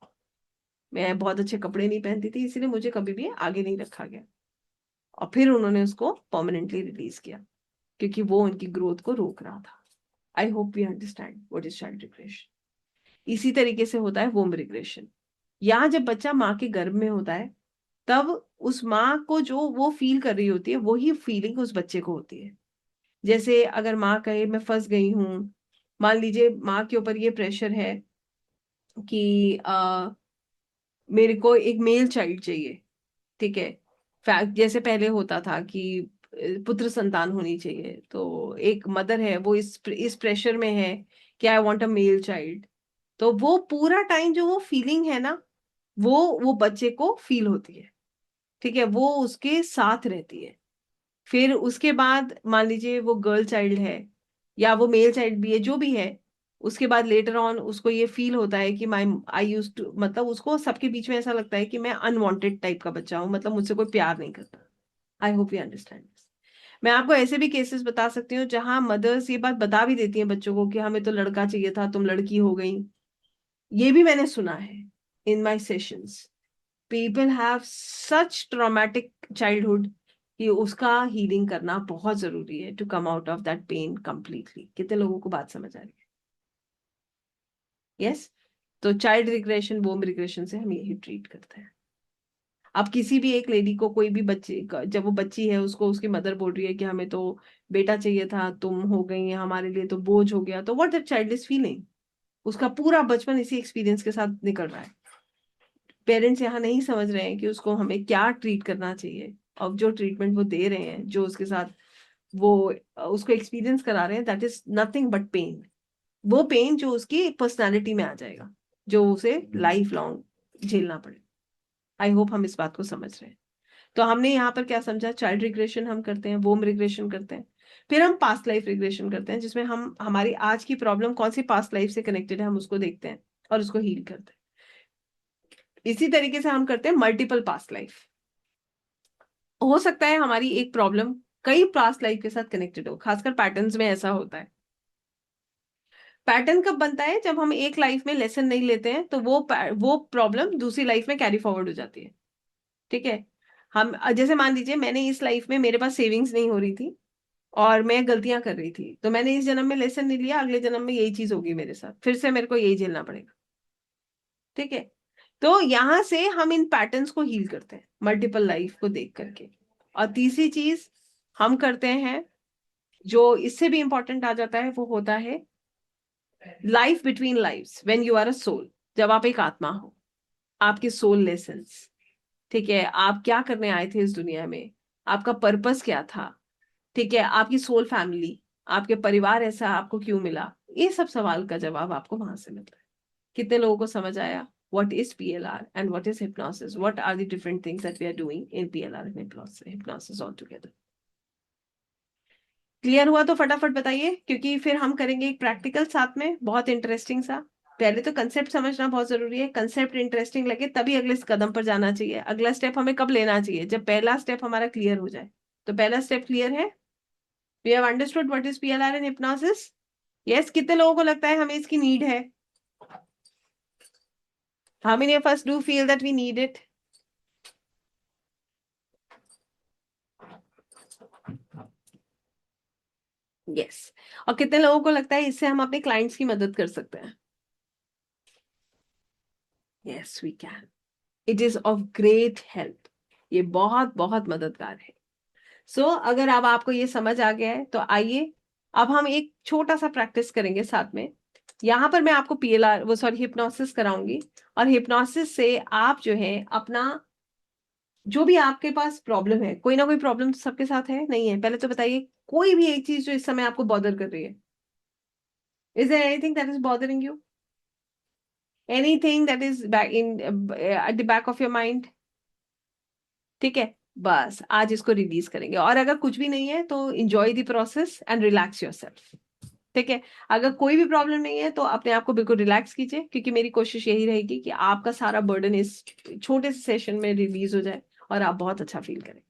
मैं बहुत अच्छे कपड़े नहीं पहनती थी, इसीलिए मुझे कभी भी आगे नहीं रखा गया। और फिर उन्होंने उसको परमानेंटली रिलीज किया, क्योंकि वो उनकी ग्रोथ को रोक रहा था। I hope we understand what is child regression. इसी तरीके से होता है वोम रिग्रेशन। यहाँ जब बच्चा माँ के गर्भ में होता है, तब उस माँ को जो वो फील कर रही होती है, वही फीलिंग उस बच्चे को होती है। जैसे अगर माँ कहे मैं फंस गई हूँ, मान लीजिए माँ के ऊपर ये प्रेशर है कि मेरे को एक मेल चाइल्ड चाहिए। ठीक है, फैक्ट जैसे पहले होता था कि पुत्र संतान होनी चाहिए, तो एक मदर है वो इस प्रेशर में है कि I want a male child, तो वो पूरा टाइम जो वो फीलिंग है ना, वो बच्चे को फील होती है, ठीक है, वो उसके साथ रहती है। फिर उसके बाद मान लीजिए वो गर्ल चाइल्ड है या वो मेल चाइल्ड भी है, जो भी है, उसके बाद लेटर ऑन उसको ये फील होता है कि माई आई यूज टू, मतलब उसको सबके बीच में ऐसा लगता है कि मैं अनवांटेड टाइप का बच्चा हूँ, मतलब मुझसे कोई प्यार नहीं करता। आई होप यू अंडरस्टैंड दिस। मैं आपको ऐसे भी केसेस बता सकती हूँ जहां मदर्स ये बात बता भी देती हैं बच्चों को कि हमें तो लड़का चाहिए था, तुम लड़की हो गई। ये भी मैंने सुना है in my sessions. People have such traumatic childhood कि उसका हीलिंग करना बहुत जरूरी है to come out of that pain completely. कितने लोगों को बात समझ आ रही है? यस। तो चाइल्ड रिग्रेशन, वोम रिग्रेशन से हम यही ट्रीट करते हैं। अब किसी भी एक लेडी को, कोई भी बच्चे जब वो बच्ची है, उसको उसकी मदर बोल रही है कि हमें तो बेटा चाहिए था, तुम हो गई है हमारे लिए तो बोझ हो गया, तो what that child is feeling, उसका पूरा बचपन इसी एक्सपीरियंस के साथ निकल रहा है। पेरेंट्स यहाँ नहीं समझ रहे हैं कि उसको हमें क्या ट्रीट करना चाहिए, और जो ट्रीटमेंट वो दे रहे हैं, जो उसके साथ वो उसको एक्सपीरियंस करा रहे हैं, that is nothing but pain. वो पेन जो उसकी पर्सनालिटी में आ जाएगा, जो उसे लाइफ लॉन्ग झेलना पड़े। आई होप हम इस बात को समझ रहे हैं। तो हमने यहाँ पर क्या समझा? चाइल्ड रिग्रेशन हम करते हैं, वोम रिग्रेशन करते हैं, फिर हम पास्ट लाइफ रिग्रेशन करते हैं, जिसमें हम हमारी आज की प्रॉब्लम कौन सी पास्ट लाइफ से कनेक्टेड है हम उसको देखते हैं और उसको हील करते हैं। इसी तरीके से हम करते हैं मल्टीपल पास्ट लाइफ। हो सकता है हमारी एक प्रॉब्लम कई पास्ट लाइफ के साथ कनेक्टेड हो, खासकर पैटर्न्स में ऐसा होता है। पैटर्न कब बनता है? जब हम एक लाइफ में लेसन नहीं लेते हैं, तो वो प्रॉब्लम दूसरी लाइफ में कैरी फॉरवर्ड हो जाती है। ठीक है। हम जैसे मान लीजिए मैंने इस लाइफ में, मेरे पास सेविंग्स नहीं हो रही थी और मैं गलतियां कर रही थी, तो मैंने इस जन्म में लेसन नहीं लिया, अगले जन्म में यही चीज होगी मेरे साथ, फिर से मेरे को यही झेलना पड़ेगा। ठीक है। तो यहां से हम इन पैटर्न्स को हील करते हैं मल्टीपल लाइफ को देख करके। और तीसरी चीज हम करते हैं, जो इससे भी इंपॉर्टेंट आ जाता है, वो होता है life between lives, when you are a soul. जब आप एक आत्मा हो, आपके सोल लेसन्स, ठीक है, आप क्या करने आए थे इस दुनिया में, आपका पर्पस क्या था, ठीक है, आपकी सोल फैमिली, आपके परिवार ऐसा आपको क्यों मिला, ये सब सवाल का जवाब आपको वहां से मिलता है। कितने लोगों को समझ आया? What is PLR and what is hypnosis? What are the different things that we are doing in PLR and hypnosis all together? Clear हुआ तो फटाफट बताइए, क्योंकि फिर हम करेंगे एक प्रैक्टिकल साथ में, बहुत इंटरेस्टिंग सा। पहले तो कंसेप्ट समझना बहुत जरूरी है, कंसेप्ट इंटरेस्टिंग लगे तभी अगले कदम पर जाना चाहिए। अगला स्टेप हमें कब लेना चाहिए? जब पहला स्टेप हमारा क्लियर हो जाए। तो पहला स्टेप क्लियर है? We have understood what is PLR and hypnosis. Yes. कितने लोगों को लगता है हमें इसकी नीड है? How many of us do feel that we need it? Yes. और कितने लोगों को लगता है इससे हम अपने क्लाइंट्स की मदद कर सकते हैं? Yes we can. It is of great help. ये बहुत बहुत मददगार है। सो अगर अब आपको ये समझ आ गया है, तो आइए अब हम एक छोटा सा प्रैक्टिस करेंगे साथ में। यहाँ पर मैं आपको PLR, वो सॉरी, हिप्नोसिस कराऊंगी। और हिप्नोसिस से आप जो है अपना, जो भी आपके पास प्रॉब्लम है, कोई ना कोई प्रॉब्लम तो सबके साथ है, नहीं है? पहले तो बताइए, कोई भी एक चीज जो इस समय आपको बॉदर कर रही है। Is there anything that is bothering you? Anything that is back in at the back of your mind? ठीक है। बस आज इसको रिलीज करेंगे, और अगर कुछ भी नहीं है तो enjoy the process and relax yourself. ठीक है। अगर कोई भी प्रॉब्लम नहीं है तो अपने आप को बिल्कुल रिलैक्स कीजिए, क्योंकि मेरी कोशिश यही रहेगी कि आपका सारा बर्डन इस छोटे से सेशन में रिलीज हो जाए और आप बहुत अच्छा फील करें।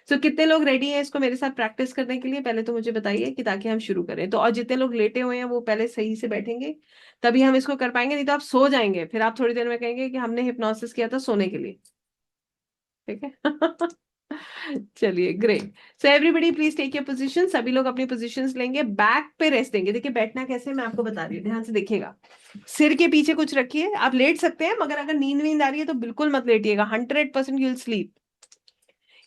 सो कितने लोग रेडी हैं इसको मेरे साथ प्रैक्टिस करने के लिए? पहले तो मुझे बताइए, कि ताकि हम शुरू करें। तो और जितने लोग लेटे हुए हैं वो पहले सही से बैठेंगे, तभी हम इसको कर पाएंगे, नहीं तो आप सो जाएंगे, फिर आप थोड़ी देर में कहेंगे कि हमने हिप्नोसिस किया था सोने के लिए। ठीक है। चलिए, great. So everybody please take your position. सभी लोग अपनी पोजीशंस लेंगे, बैक पे रेस्ट देंगे। देखिए बैठना कैसे मैं आपको बता रही हूँ, ध्यान से देखिएगा। सिर के पीछे कुछ रखिए, आप लेट सकते हैं, मगर अगर नींद वींद आ रही है तो बिल्कुल मत लेटिएगा। 100% यू विल स्लीप।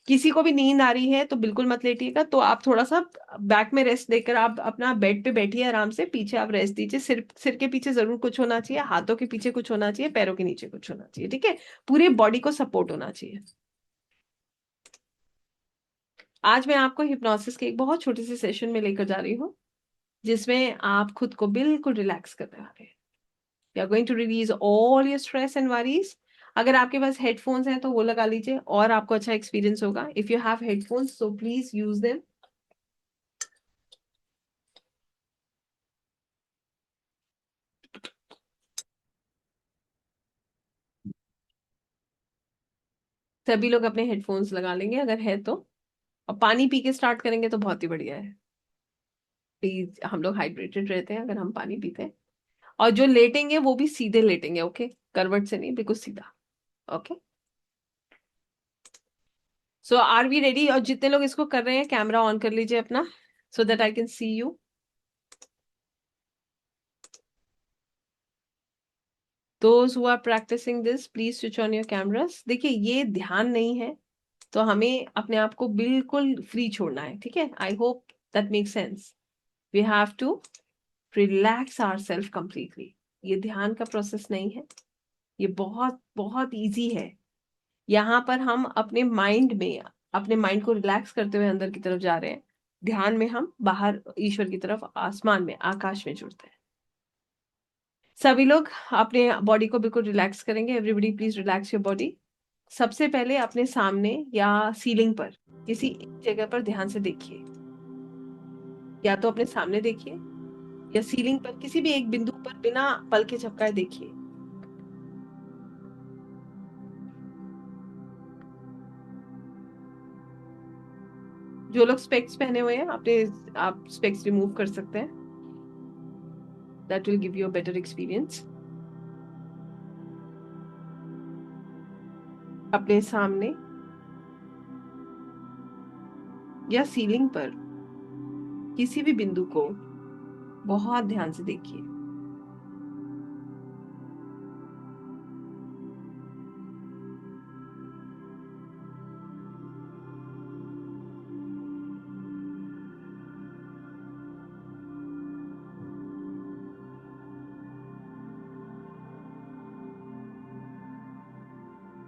किसी को भी नींद आ रही है तो बिल्कुल मत लेटिएगा। तो आप थोड़ा सा बैक में रेस्ट देकर आप अपना बेड पे बैठिए आराम से, पीछे आप रेस्ट दीजिए। सिर के पीछे जरूर कुछ होना चाहिए, हाथों के पीछे कुछ होना चाहिए, पैरों के नीचे कुछ होना चाहिए। ठीक है। पूरी बॉडी को सपोर्ट होना चाहिए। आज मैं आपको हिप्नोसिस के एक बहुत छोटे से सेशन में लेकर जा रही हूँ, जिसमें आप खुद को बिल्कुल रिलैक्स करने वाले हैं। You are going to release all your stress and worries. अगर आपके पास हेडफोन्स हैं तो वो लगा लीजिए और आपको अच्छा एक्सपीरियंस होगा। If you have headphones so please use them. सभी लोग अपने हेडफोन्स लगा लेंगे अगर है तो, और पानी पी के स्टार्ट करेंगे तो बहुत ही बढ़िया है। प्लीज, हम लोग हाइड्रेटेड रहते हैं अगर हम पानी पीते हैं। और जो लेटेंगे वो भी सीधे लेटेंगे, ओके? करवट से नहीं, बिल्कुल सीधा। Okay, so are we ready? और जितने लोग इसको कर रहे हैं कैमरा ऑन कर लीजिए अपना, so that I can see you. Those who are practising this please switch on your cameras. देखिए, ये ध्यान नहीं है, तो हमें अपने आप को बिल्कुल फ्री छोड़ना है, ठीक है? I hope that make sense. We have to relax our self completely. ये ध्यान का प्रोसेस नहीं है, ये बहुत बहुत इजी है। यहाँ पर हम अपने माइंड में, अपने माइंड को रिलैक्स करते हुए अंदर की तरफ जा रहे हैं। ध्यान में हम बाहर ईश्वर की तरफ, आसमान में, आकाश में जुड़ते हैं। सभी लोग अपने बॉडी को बिल्कुल रिलैक्स करेंगे। Everybody please relax your body. सबसे पहले अपने सामने या सीलिंग पर किसी एक जगह पर ध्यान से देखिए। या तो अपने सामने देखिए या सीलिंग पर किसी भी एक बिंदु पर बिना पल के झपकाए देखिए। जो लोग स्पेक्स पहने हुए हैं अपने, आप स्पेक्स रिमूव कर सकते हैं। That will give you a better experience. अपने सामने या सीलिंग पर किसी भी बिंदु को बहुत ध्यान से देखिए।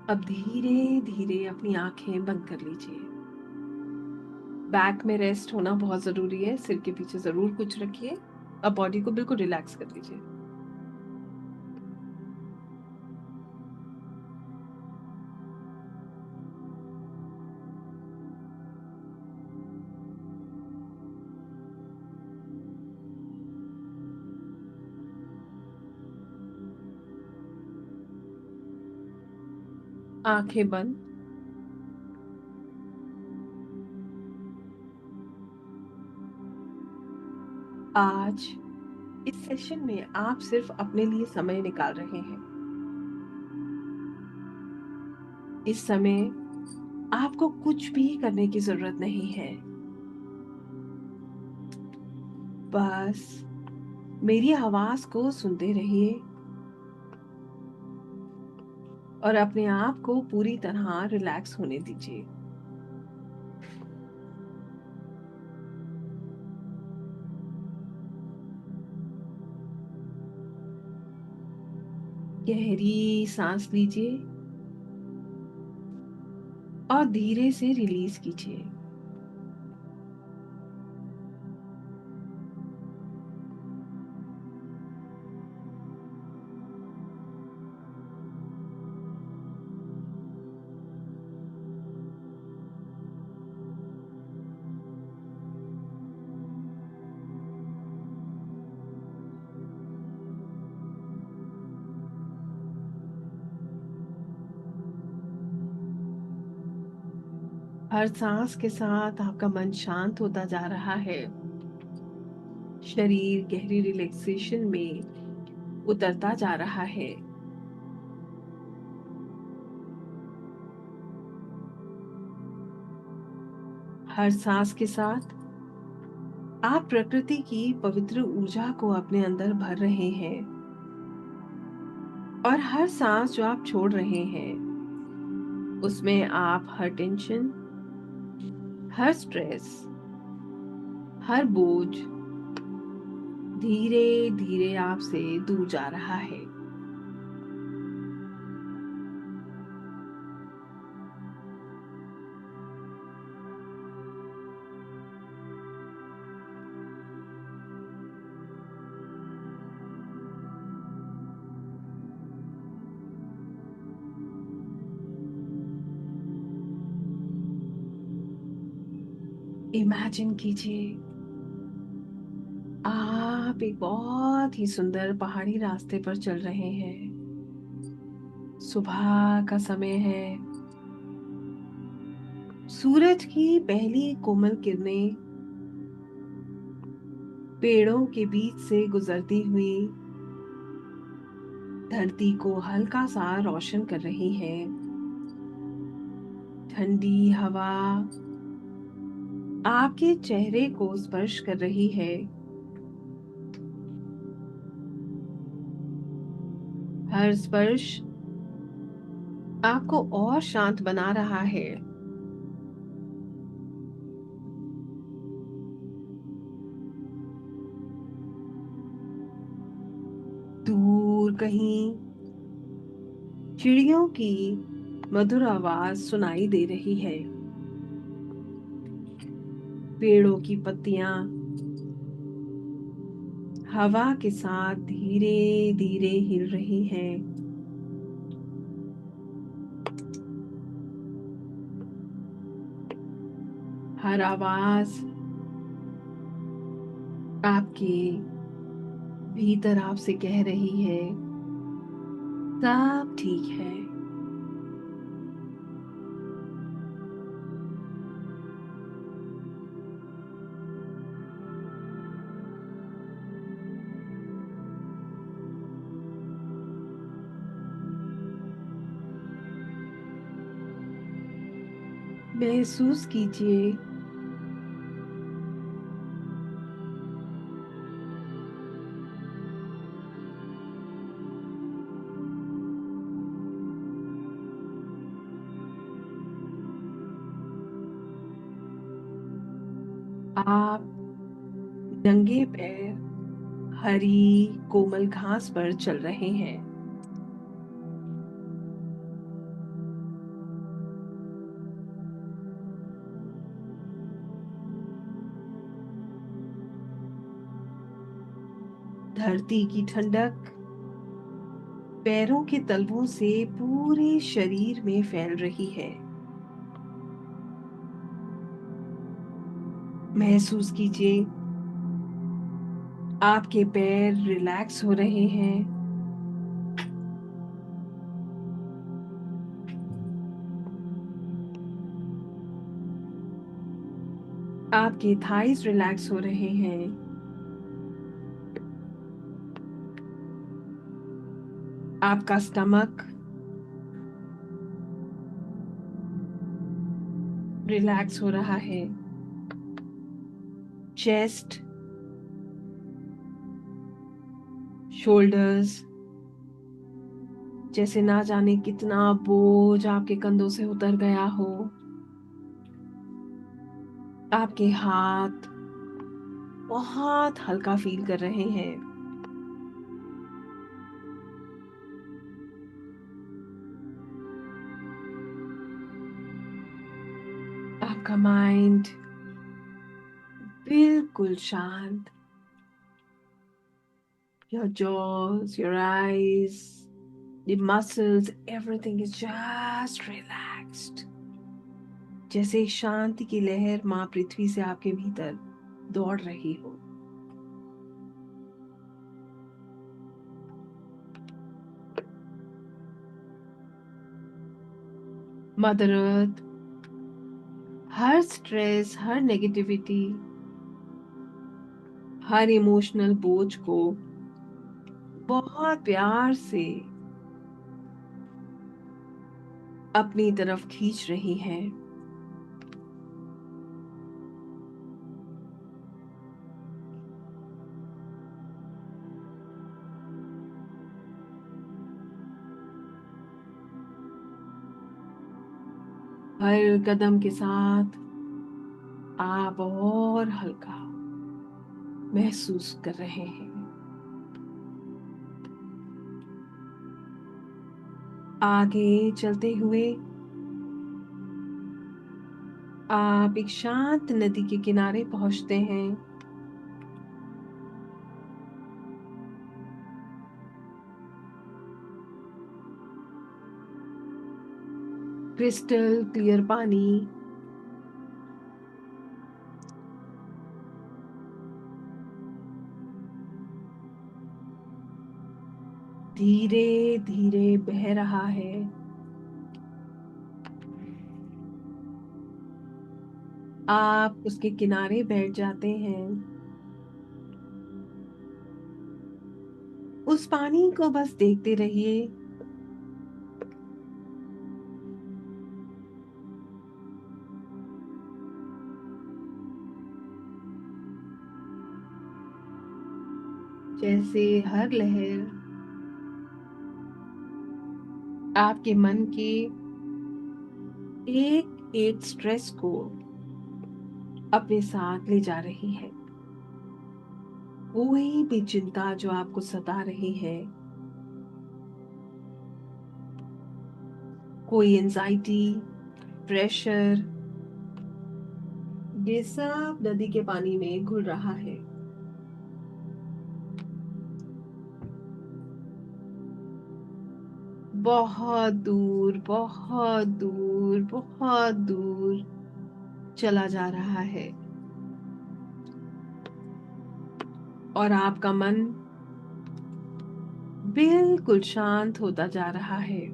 अब धीरे धीरे अपनी आंखें बंद कर लीजिए। बैक में रेस्ट होना बहुत जरूरी है, सिर के पीछे जरूर कुछ रखिए। अब बॉडी को बिल्कुल रिलैक्स कर लीजिए। आंखें बंद। आज इस सेशन में आप सिर्फ अपने लिए समय निकाल रहे हैं। इस समय आपको कुछ भी करने की जरूरत नहीं है। बस मेरी आवाज को सुनते रहिए और अपने आप को पूरी तरह रिलैक्स होने दीजिए। गहरी सांस लीजिए और धीरे से रिलीज कीजिए। हर सांस के साथ आपका मन शांत होता जा रहा है। शरीर गहरी रिलैक्सेशन में उतरता जा रहा है। हर सांस के साथ आप प्रकृति की पवित्र ऊर्जा को अपने अंदर भर रहे हैं। और हर सांस जो आप छोड़ रहे हैं उसमें आप हर टेंशन, हर स्ट्रेस, हर बोझ धीरे धीरे आपसे दूर जा रहा है। इमेजिन कीजिए आप एक बहुत ही सुंदर पहाड़ी रास्ते पर चल रहे हैं। सुबह का समय है। सूरज की पहली कोमल किरणें पेड़ों के बीच से गुजरती हुई धरती को हल्का सा रोशन कर रही है। ठंडी हवा आपके चेहरे को स्पर्श कर रही है। हर स्पर्श आपको और शांत बना रहा है। दूर कहीं चिड़ियों की मधुर आवाज सुनाई दे रही है। पेड़ों की पत्तियां हवा के साथ धीरे धीरे हिल रही हैं। हर आवाज आपके भीतर आपसे कह रही है सब ठीक है। महसूस कीजिए आप नंगे पैर हरी कोमल घास पर चल रहे हैं। धरती की ठंडक पैरों के तलवों से पूरे शरीर में फैल रही है। महसूस कीजिए आपके पैर रिलैक्स हो रहे हैं। आपके थाइस रिलैक्स हो रहे हैं। आपका स्टमक रिलैक्स हो रहा है। चेस्ट, शोल्डर्स, जैसे ना जाने कितना बोझ आपके कंधों से उतर गया हो। आपके हाथ बहुत हल्का फील कर रहे हैं। आपका माइंड बिल्कुल शांत। Your jaws, your eyes, the muscles, everything is just relaxed. जैसे शांति की लहर माँ पृथ्वी से आपके भीतर दौड़ रही हो। मदर अर्थ हर स्ट्रेस, हर नेगेटिविटी, हर इमोशनल बोझ को बहुत प्यार से अपनी तरफ खींच रही है। हर कदम के साथ आप और हल्का महसूस कर रहे हैं। आगे चलते हुए आप एक शांत नदी के किनारे पहुंचते हैं। क्रिस्टल क्लियर पानी धीरे धीरे बह रहा है। आप उसके किनारे बैठ जाते हैं। उस पानी को बस देखते रहिए। जैसे हर लहर आपके मन के एक एक स्ट्रेस को अपने साथ ले जा रही है। कोई भी चिंता जो आपको सता रही है, कोई एंजाइटी, प्रेशर, ये सब नदी के पानी में घुल रहा है। बहुत दूर, बहुत दूर, बहुत दूर चला जा रहा है। और आपका मन बिल्कुल शांत होता जा रहा है।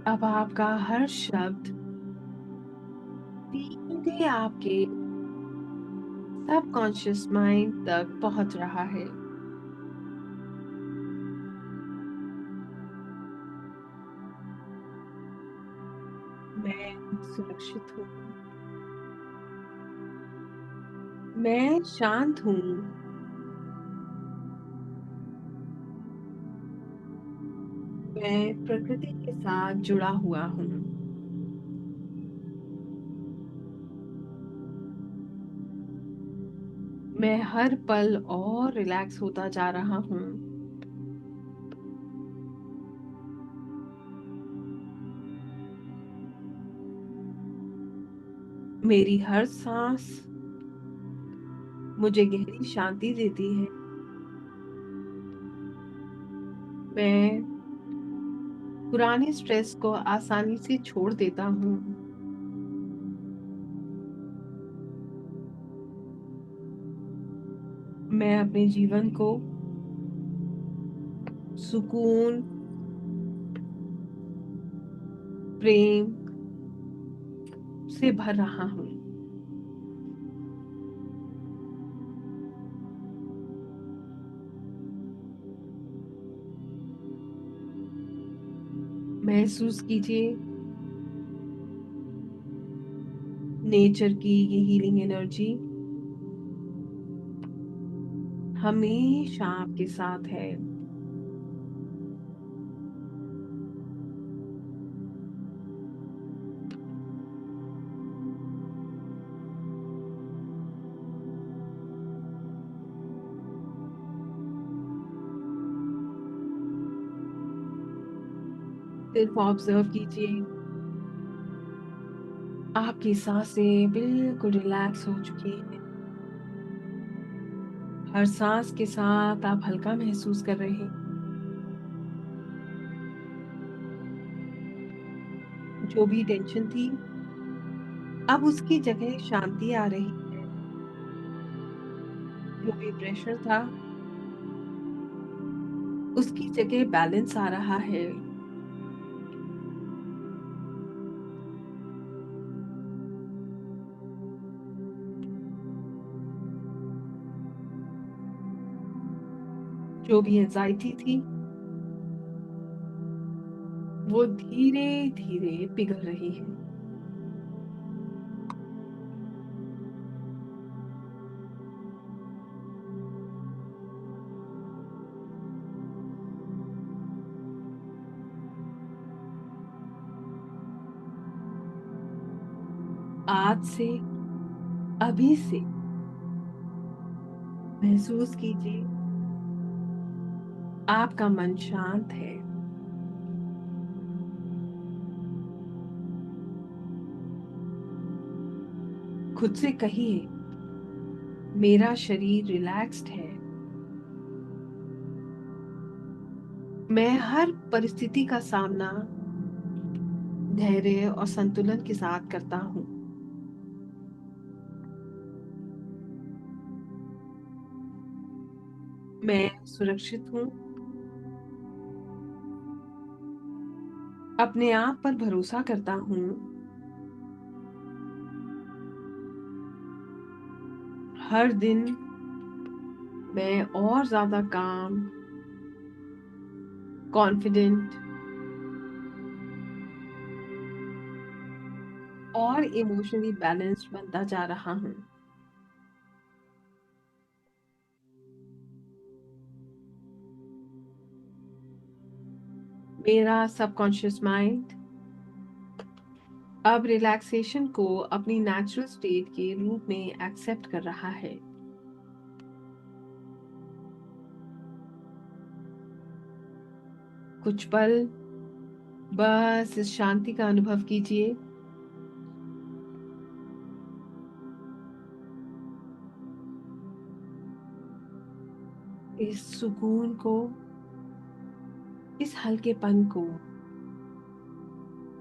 अब आपका हर शब्द सीधे आपके सबकॉन्शियस माइंड तक पहुंच रहा है। मैं सुरक्षित हूँ। मैं शांत हूँ। मैं प्रकृति के साथ जुड़ा हुआ हूँ। मैं हर पल और रिलैक्स होता जा रहा हूँ। मेरी हर सांस मुझे गहरी शांति देती है। मैं पुराने स्ट्रेस को आसानी से छोड़ देता हूँ। मैं अपने जीवन को सुकून, प्रेम से भर रहा हूँ। महसूस कीजिए नेचर की ये हीलिंग एनर्जी हमेशा आपके साथ है। सिर्फ ऑब्जर्व कीजिए, आपकी सांसें बिल्कुल रिलैक्स हो चुकी हैं। हर सांस के साथ आप हल्का महसूस कर रहे हैं। जो भी टेंशन थी, अब उसकी जगह शांति आ रही है। जो भी प्रेशर था, उसकी जगह बैलेंस आ रहा है। जो भी एंजाइटी थी, वो धीरे धीरे पिघल रही है। आज से, अभी से महसूस कीजिए आपका मन शांत है। खुद से कहिए, मेरा शरीर रिलैक्स्ड है। मैं हर परिस्थिति का सामना धैर्य और संतुलन के साथ करता हूँ। मैं सुरक्षित हूँ। अपने आप पर भरोसा करता हूँ। हर दिन मैं और ज्यादा काम, कॉन्फिडेंट और इमोशनली बैलेंस्ड बनता जा रहा हूँ। मेरा सबकॉन्शियस माइंड अब रिलैक्सेशन को अपनी नेचुरल स्टेट के रूप में एक्सेप्ट कर रहा है। कुछ पल बस इस शांति का अनुभव कीजिए। इस सुकून को, इस हल्केपन को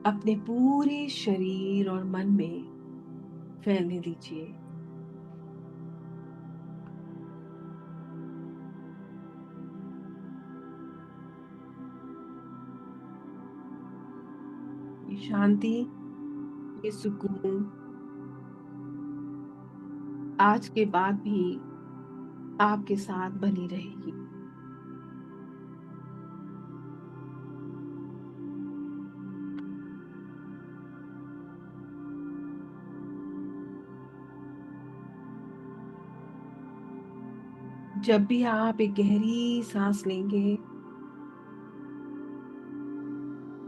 अपने पूरे शरीर और मन में फैलने दीजिए। ये शांति, ये सुकून आज के बाद भी आपके साथ बनी रहेगी। जब भी आप एक गहरी सांस लेंगे,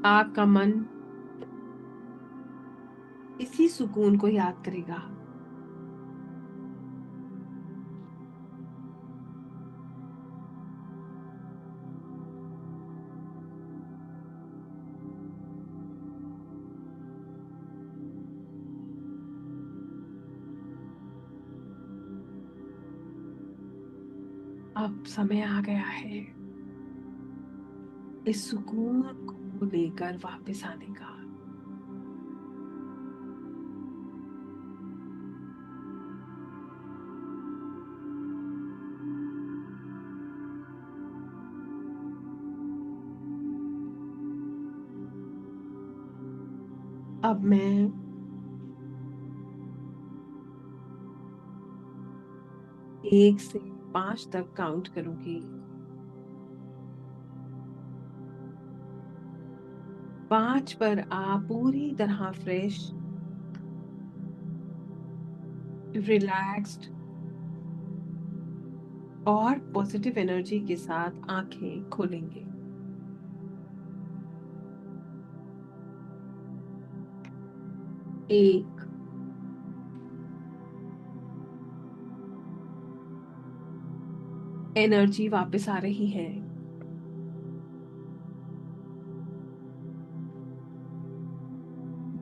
आपका मन इसी सुकून को याद करेगा। अब समय आ गया है इस सुकून को लेकर वापस आने का। अब मैं 1 से 5 तक काउंट करूंगी। 5 पर आप पूरी तरह फ्रेश, रिलैक्स्ड और पॉजिटिव एनर्जी के साथ आंखें खोलेंगे। 1, एनर्जी वापस आ रही है।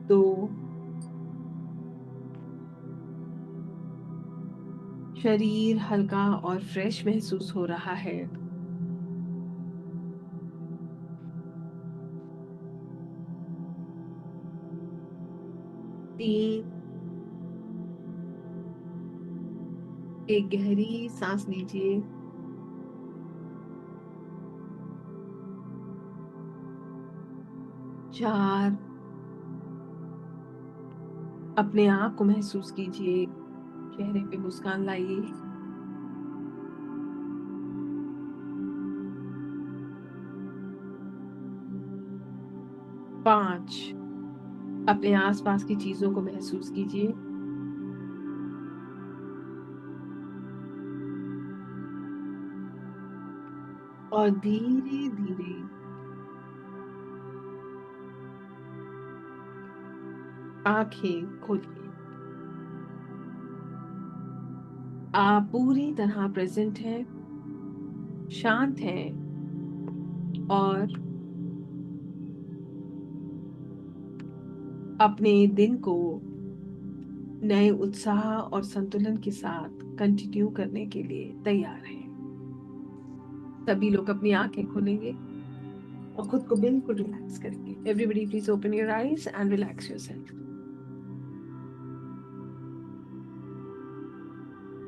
2, शरीर हल्का और फ्रेश महसूस हो रहा है। 3, एक गहरी सांस लीजिए। 4, अपने आप को महसूस कीजिए, चेहरे पे मुस्कान लाइए। 5, अपने आसपास की चीजों को महसूस कीजिए। और धीरे धीरे आंखें खोलिए। आप पूरी तरह प्रेजेंट हैं, शांत हैं और अपने दिन को नए उत्साह और संतुलन के साथ कंटिन्यू करने के लिए तैयार हैं। सभी लोग अपनी आंखें खोलेंगे और खुद को बिल्कुल रिलैक्स करेंगे। Everybody please open your eyes and relax yourself.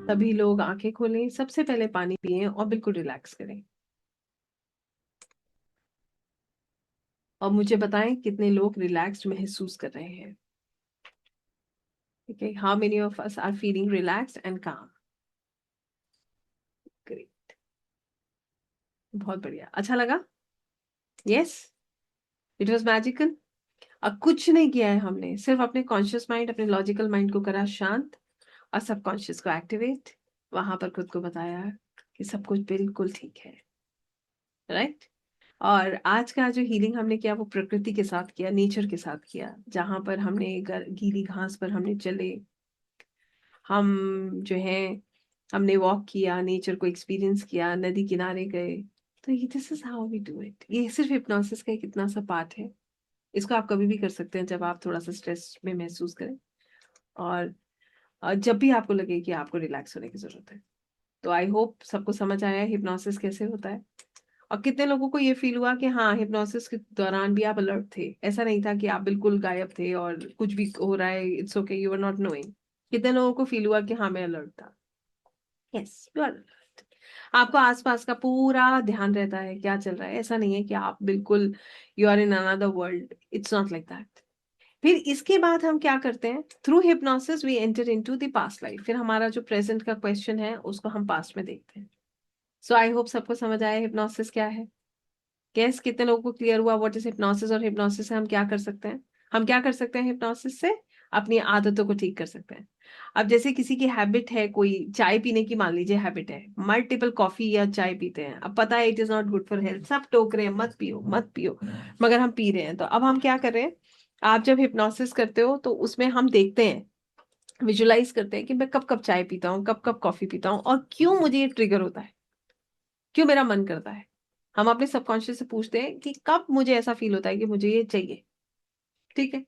सभी लोग आंखें खोलें, सबसे पहले पानी पिएं और बिल्कुल रिलैक्स करें। और मुझे बताएं कितने लोग रिलैक्स्ड महसूस कर रहे हैं। ठीक है, how many of us are feeling relaxed and calm? Great, बहुत बढ़िया। अच्छा लगा? Yes, it was magical. अब कुछ नहीं किया है हमने, सिर्फ अपने कॉन्शियस माइंड, अपने लॉजिकल माइंड को करा शांत और सबकॉन्शियस को एक्टिवेट। वहां पर खुद को बताया कि सब कुछ बिल्कुल ठीक है। राइट। और आज का जो हीलिंग हमने किया वो प्रकृति के साथ किया, नेचर के साथ किया, जहां पर हमने गीली घास पर हमने चले, हम जो है हमने वॉक किया, नेचर को एक्सपीरियंस किया, नदी किनारे गए। तो ये this is how we do it. ये सिर्फ हिप्नोसिस का एक इतना सा पार्ट है। इसको आप कभी भी कर सकते हैं जब आप थोड़ा सा स्ट्रेस में महसूस करें, और जब भी आपको लगे कि आपको रिलैक्स होने की जरूरत है। तो आई होप सबको समझ आया हिप्नोसिस कैसे होता है। और कितने लोगों को ये फील हुआ कि हाँ, हिप्नोसिस के दौरान भी आप अलर्ट थे, ऐसा नहीं था कि आप बिल्कुल गायब थे और कुछ भी हो रहा है, it's okay, you are not knowing. कितने लोगों को फील हुआ कि हाँ, मैं अलर्ट था? Yes, you are alert. आपको आसपास का पूरा ध्यान रहता है क्या चल रहा है। ऐसा नहीं है कि आप बिल्कुल you are in another world, it's not like that. फिर इसके बाद हम क्या करते हैं, through hypnosis we enter into the past life. फिर हमारा जो प्रेजेंट का क्वेश्चन है उसको हम पास्ट में देखते हैं। सो आई होप सबको समझ आया हिप्नोसिस क्या है। गैस कितने लोगों को क्लियर हुआ व्हाट इज हिप्नोसिस, और हिप्नोसिस से हम क्या कर सकते हैं? हम क्या कर सकते हैं हिप्नोसिस से? अपनी आदतों को ठीक कर सकते हैं। अब जैसे किसी की हैबिट है, कोई चाय पीने की मान लीजिए हैबिट है, मल्टीपल कॉफी या चाय पीते हैं, अब पता है it is not good for health, सब टोक रहे हैं मत पियो मत पियो, मगर हम पी रहे हैं। तो अब हम क्या कर रहे हैं, आप जब हिप्नोसिस करते हो तो उसमें हम देखते हैं, विजुलाइज करते हैं कि मैं कब कब चाय पीता हूँ, कब कब कॉफी पीता हूँ, और क्यों मुझे ये ट्रिगर होता है, क्यों मेरा मन करता है। हम अपने सबकॉन्शियस से पूछते हैं कि कब मुझे ऐसा फील होता है कि मुझे ये चाहिए। ठीक है,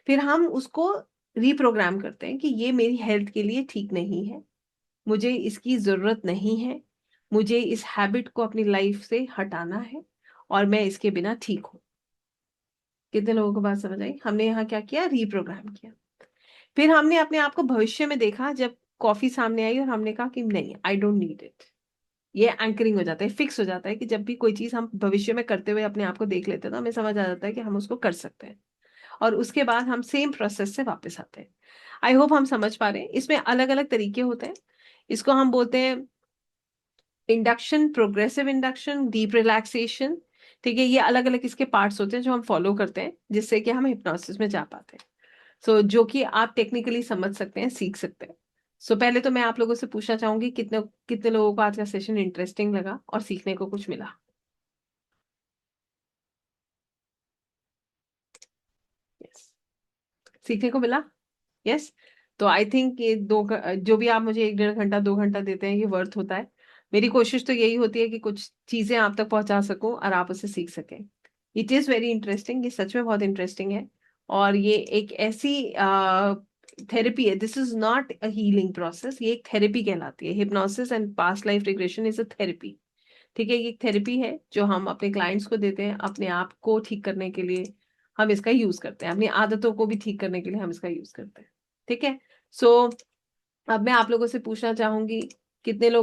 फिर हम उसको रीप्रोग्राम करते हैं कि ये मेरी हेल्थ के लिए ठीक नहीं है, मुझे इसकी जरूरत नहीं है, मुझे इस हैबिट को अपनी लाइफ से हटाना है और मैं इसके बिना ठीक हूं। कितने लोगों को बात समझ आई? हमने यहाँ क्या किया, रीप्रोग्राम किया। फिर हमने अपने आप को भविष्य में देखा, जब कॉफी सामने आई और हमने कहा कि नहीं, आई डोंट नीड इट। ये एंकरिंग हो जाता है, फिक्स हो जाता है कि जब भी कोई चीज हम भविष्य में करते हुए अपने आप को देख लेते हैं तो हमें समझ आ जाता है कि हम उसको कर सकते हैं, और उसके बाद हम सेम प्रोसेस से वापस आते हैं। आई होप हम समझ पा रहे हैं। इसमें अलग अलग तरीके होते हैं। इसको हम बोलते हैं induction, progressive induction, deep relaxation. ठीक है, ये अलग अलग इसके पार्ट्स होते हैं जो हम फॉलो करते हैं जिससे कि हम हिप्नोसिस में जा पाते हैं। जो कि आप टेक्निकली समझ सकते हैं, सीख सकते हैं। पहले तो मैं आप लोगों से पूछना चाहूंगी, कितने कितने लोगों को आज का सेशन इंटरेस्टिंग लगा और सीखने को कुछ मिला? यस, सीखने को मिला। यस। तो आई थिंक ये जो भी आप मुझे 1-1.5 घंटा 2 घंटा देते हैं ये वर्थ होता है। मेरी कोशिश तो यही होती है कि कुछ चीजें आप तक पहुंचा सकूं और आप उसे सीख सकें। इट इज वेरी इंटरेस्टिंग, ये सच में बहुत इंटरेस्टिंग है। और ये एक ऐसी थेरेपी है, this is not a healing process, ये एक थेरेपी कहलाती है। Hypnosis and past life regression is a therapy. ठीक है, ये एक थेरेपी है जो हम अपने क्लाइंट्स को देते हैं अपने आप को ठीक करने के लिए। हम इसका यूज करते हैं, अपनी आदतों को भी ठीक करने के लिए हम इसका यूज करते हैं। ठीक है। सो अब मैं आप लोगों से पूछना चाहूंगी, कितने लोग